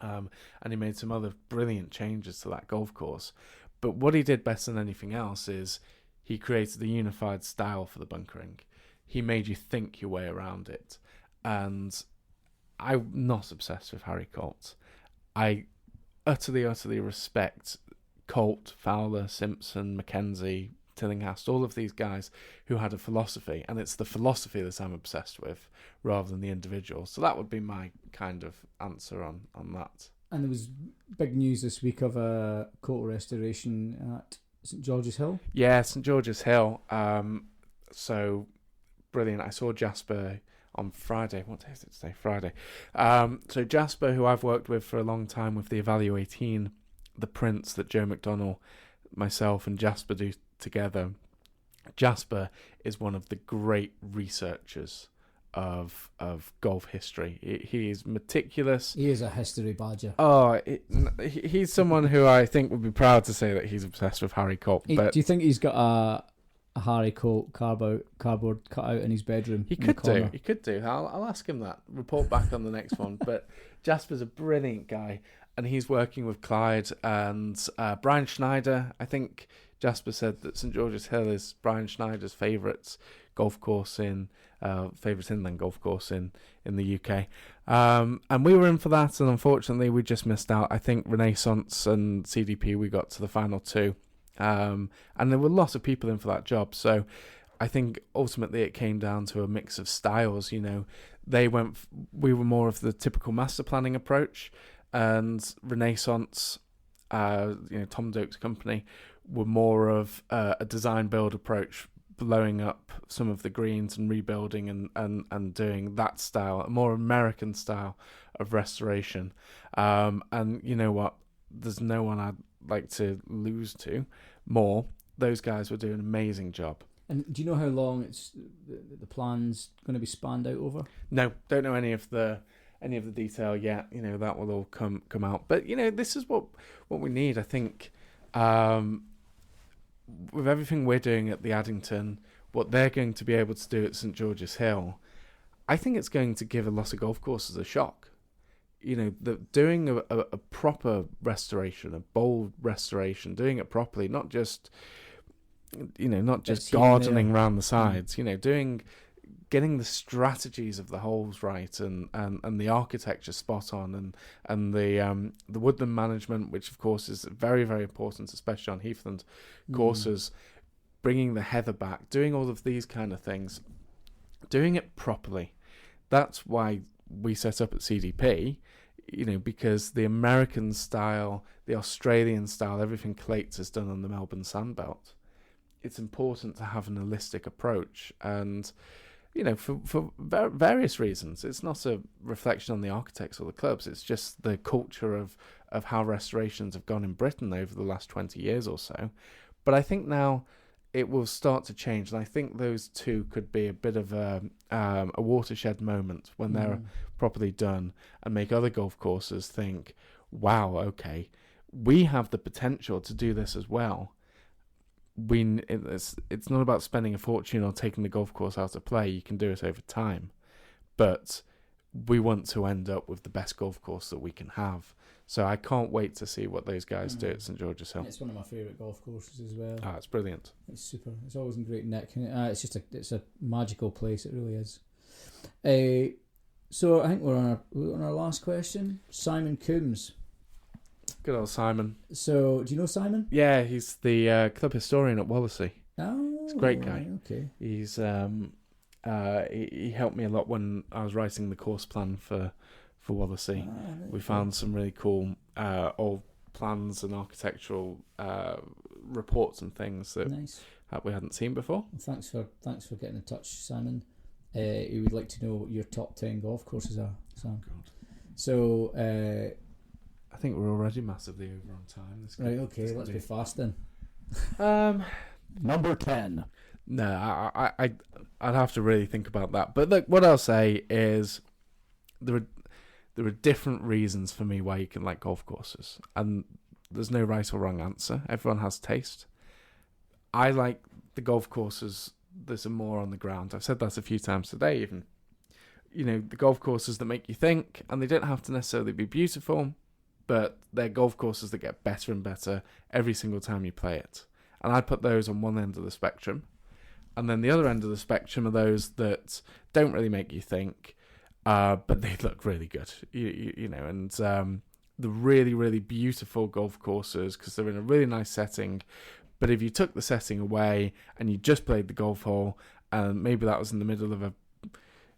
And he made some other brilliant changes to that golf course. But what he did better than anything else is he created a unified style for the bunkering. He made you think your way around it. And I'm not obsessed with Harry Colt. I utterly respect Colt, Fowler, Simpson, Mackenzie, Tillinghast, all of these guys who had a philosophy, and it's the philosophy that I'm obsessed with rather than the individual. So that would be my kind of answer on that. And there was big news this week of a Colt restoration at St George's Hill. Yeah, St George's Hill. So brilliant. I saw Jasper on Friday. What day is it today? Friday. So Jasper, who I've worked with for a long time with the Evalu 18, the prints that Joe McDonnell, myself and Jasper do together. Jasper is one of the great researchers of golf history. He is meticulous. He is a history badger. He's someone who I think would be proud to say that he's obsessed with Harry Colt. Do you think he's got a Harry Colt cardboard cut out in his bedroom? He could do. I'll ask him that. Report back on the next one. But Jasper's a brilliant guy, and he's working with Clyde and Brian Schneider. I think Jasper said that St George's Hill is Brian Schneider's favourite golf course favourite inland golf course in the UK. And we were in for that, and unfortunately we just missed out. I think Renaissance and CDP, we got to the final 2. And there were lots of people in for that job. So I think ultimately it came down to a mix of styles. We were more of the typical master planning approach, and Renaissance, Tom Doak's company, were more of a design build approach, blowing up some of the greens and rebuilding and doing that style, a more American style of restoration. And you know what? There's no one I'd like to lose to more. Those guys were doing an amazing job. And do you know how long the plan's going to be spanned out over? No, don't know any of the detail yet. That will all come out. But this is what we need. I think with everything we're doing at the Addington, what they're going to be able to do at St George's Hill, I think it's going to give a lot of golf courses a shock. Doing a proper restoration, a bold restoration, doing it properly, not just gardening around the sides. Getting the strategies of the holes right and the architecture spot on and the woodland management, which of course is very, very important, especially on heathland courses, bringing the heather back, doing all of these kind of things, doing it properly. That's why we set up at CDP, because the American style, the Australian style, everything Clates has done on the Melbourne Sandbelt. It's important to have an holistic approach, and for various reasons. It's not a reflection on the architects or the clubs. It's just the culture of how restorations have gone in Britain over the last 20 years or so. But I think now it will start to change, and I think those two could be a bit of a watershed moment when they're properly done, and make other golf courses think, wow, okay, we have the potential to do this as well. It's not about spending a fortune or taking the golf course out of play. You can do it over time, but we want to end up with the best golf course that we can have. So I can't wait to see what those guys do at St George's Hill. It's one of my favourite golf courses as well. It's brilliant. It's super. It's always in great nick. It's a magical place. It really is. So I think we're on our last question. Simon Coombs. Good old Simon. So, do you know Simon? Yeah, he's the club historian at Wallasey. Oh, he's a great guy. Okay. He's he helped me a lot when I was writing the course plan for Wallasey. We found some really cool old plans and architectural reports and things that we hadn't seen before. Well, thanks for getting in touch, Simon. He would like to know what your top 10 golf courses are. So, so I think we're already massively over on time. Right, okay, let's be fast then. Number 10. No, I'd have to really think about that. But look, what I'll say is there are different reasons for me why you can like golf courses, and there's no right or wrong answer. Everyone has taste. I like the golf courses that are more on the ground. I've said that a few times today even. The golf courses that make you think, and they don't have to necessarily be beautiful, but they're golf courses that get better and better every single time you play it. And I put those on one end of the spectrum. And then the other end of the spectrum are those that don't really make you think, but they look really good. And the really, really beautiful golf courses, because they're in a really nice setting. But if you took the setting away and you just played the golf hole, and maybe that was in the middle of a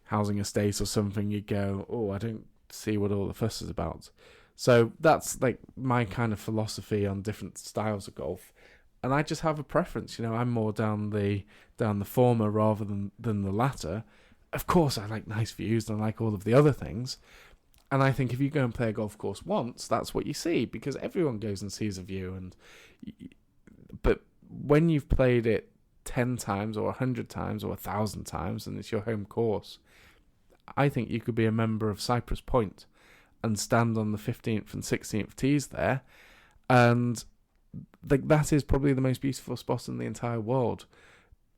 housing estate or something, you'd go, oh, I don't see what all the fuss is about. So that's like my kind of philosophy on different styles of golf, and I just have a preference. I'm more down the former rather than the latter. Of course, I like nice views and I like all of the other things, and I think if you go and play a golf course once, that's what you see, because everyone goes and sees a view. But when you've played it 10 times or 100 times or 1,000 times, and it's your home course, I think you could be a member of Cypress Point and stand on the 15th and 16th tees there, and that is probably the most beautiful spot in the entire world.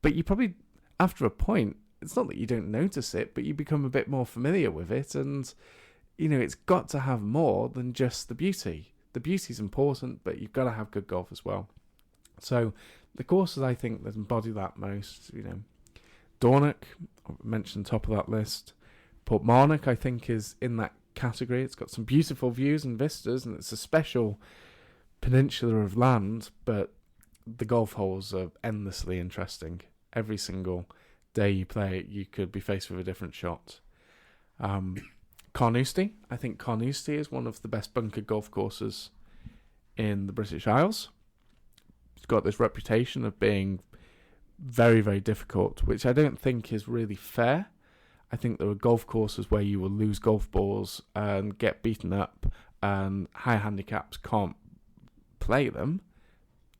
But you probably, after a point, it's not that you don't notice it, but you become a bit more familiar with it, and it's got to have more than just the beauty. The beauty's important, but you've got to have good golf as well. So the courses I think that embody that most, Dornoch, I mentioned top of that list. Portmarnock, I think, is in that category. It's got some beautiful views and vistas, and it's a special peninsula of land, but the golf holes are endlessly interesting. Every single day you play it, you could be faced with a different shot. Carnoustie. I think Carnoustie is one of the best bunker golf courses in the British Isles. It's got this reputation of being very, very difficult, which I don't think is really fair. I think there are golf courses where you will lose golf balls and get beaten up and high handicaps can't play them.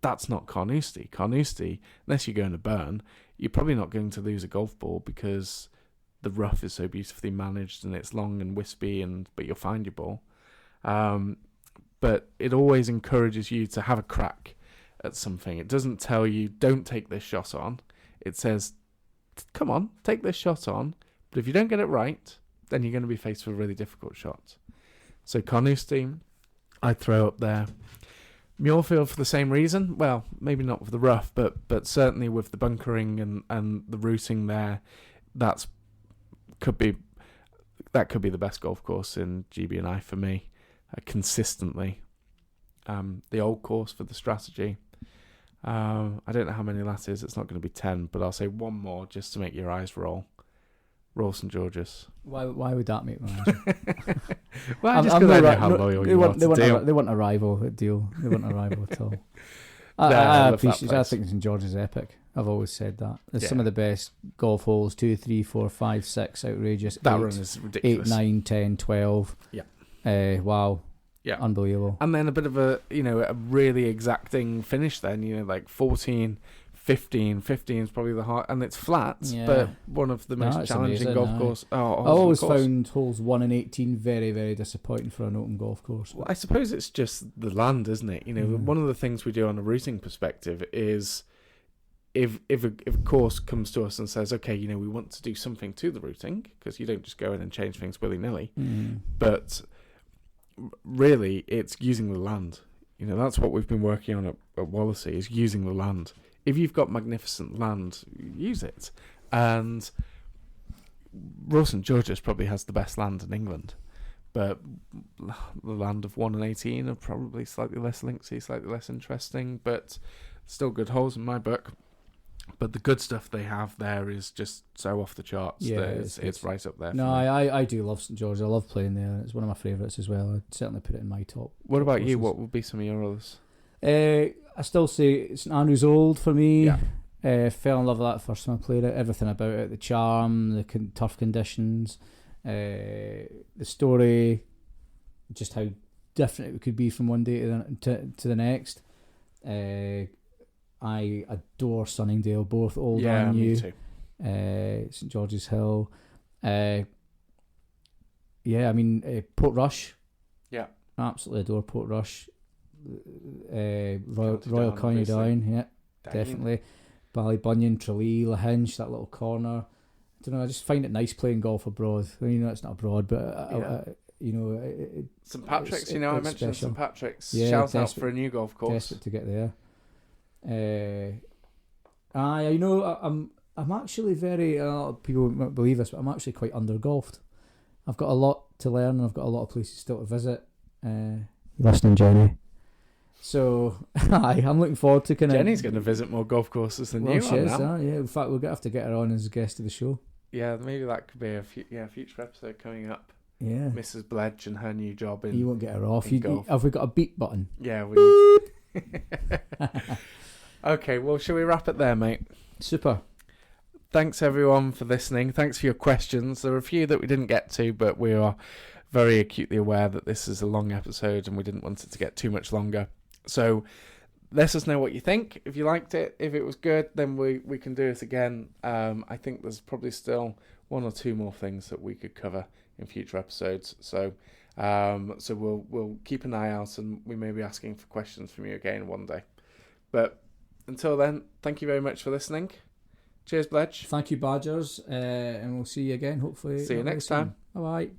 That's not Carnoustie. Carnoustie, unless you're going to burn, you're probably not going to lose a golf ball because the rough is so beautifully managed and it's long and wispy, but you'll find your ball. But it always encourages you to have a crack at something. It doesn't tell you, don't take this shot on. It says, come on, take this shot on. But if you don't get it right, then you're going to be faced with a really difficult shot. So Carnoustie, I'd throw up there. Muirfield for the same reason. Well, maybe not with the rough, but certainly with the bunkering and the routing there, that could be the best golf course in GB&I for me, consistently. The old course for the strategy. I don't know how many that is. It's not going to be 10, but I'll say one more just to make your eyes roll. Royal St George's. Why would that make my eyes? Well, just because I know how loyal you are to deal. They want a rival deal. They want a rival at all. I appreciate. I think St George's is epic. I've always said that. There's some of the best golf holes. 2, 3, 4, 5, 6, outrageous. That run is ridiculous. 8, 9, 10, 12. Yeah. Wow. Yeah. Unbelievable. And then a bit of a really exacting finish then, like 14, 15. 15 is probably the hard, and it's flat, but one of the most challenging golf courses. I always found holes 1 and 18 very, very disappointing for an open golf course. Well, I suppose it's just the land, isn't it? One of the things we do on a routing perspective is if a course comes to us and says, okay, we want to do something to the routing, because you don't just go in and change things willy-nilly, but really it's using the land. That's what we've been working on at Wallasey, is using the land. If you've got magnificent land, use it. And Royal St George's probably has the best land in England, but the land of 1 and 18 are probably slightly less linksy, slightly less interesting, but still good holes in my book. But the good stuff they have there is just so off the charts. Yeah, it's right up there. No, I do love St George's. I love playing there. It's one of my favourites as well. I'd certainly put it in my top. What about you? What would be some of your others? I still say St Andrews Old for me. Yeah. Fell in love with that first time I played it. Everything about it, the charm, the turf conditions, the story, just how different it could be from one day to the next. I adore Sunningdale, both old and new. Me too. St George's Hill. Portrush. Yeah. Absolutely adore Portrush. Royal County Down, definitely. Ballybunion, Tralee, Lahinch, that little corner. I don't know, I just find it nice playing golf abroad. It's not abroad, but St Patrick's, I mentioned special. St Patrick's. Yeah, shout out for a new golf course. Desperate to get there. I'm actually very. A lot of people won't believe this, but I'm actually quite under golfed. I've got a lot to learn, and I've got a lot of places still to visit. Listening, Jenny. So, I'm looking forward to Jenny's going to visit more golf courses than you are now. Yeah, in fact, we're going to have to get her on as a guest of the show. Yeah, maybe that could be a future episode coming up. Yeah, Mrs. Bledge and her new job in. You won't get her off. Have we got a beep button? Yeah, we. Okay, well, shall we wrap it there, mate? Super. Thanks everyone for listening. Thanks for your questions. There are a few that we didn't get to, but we are very acutely aware that this is a long episode and we didn't want it to get too much longer. So let us know what you think. If you liked it, if it was good, then we can do it again. I think there's probably still 1 or 2 more things that we could cover in future episodes. So we'll keep an eye out, and we may be asking for questions from you again one day. But until then, thank you very much for listening. Cheers, Bledge. Thank you, Badgers, and we'll see you again, hopefully. See you next time. Bye-bye.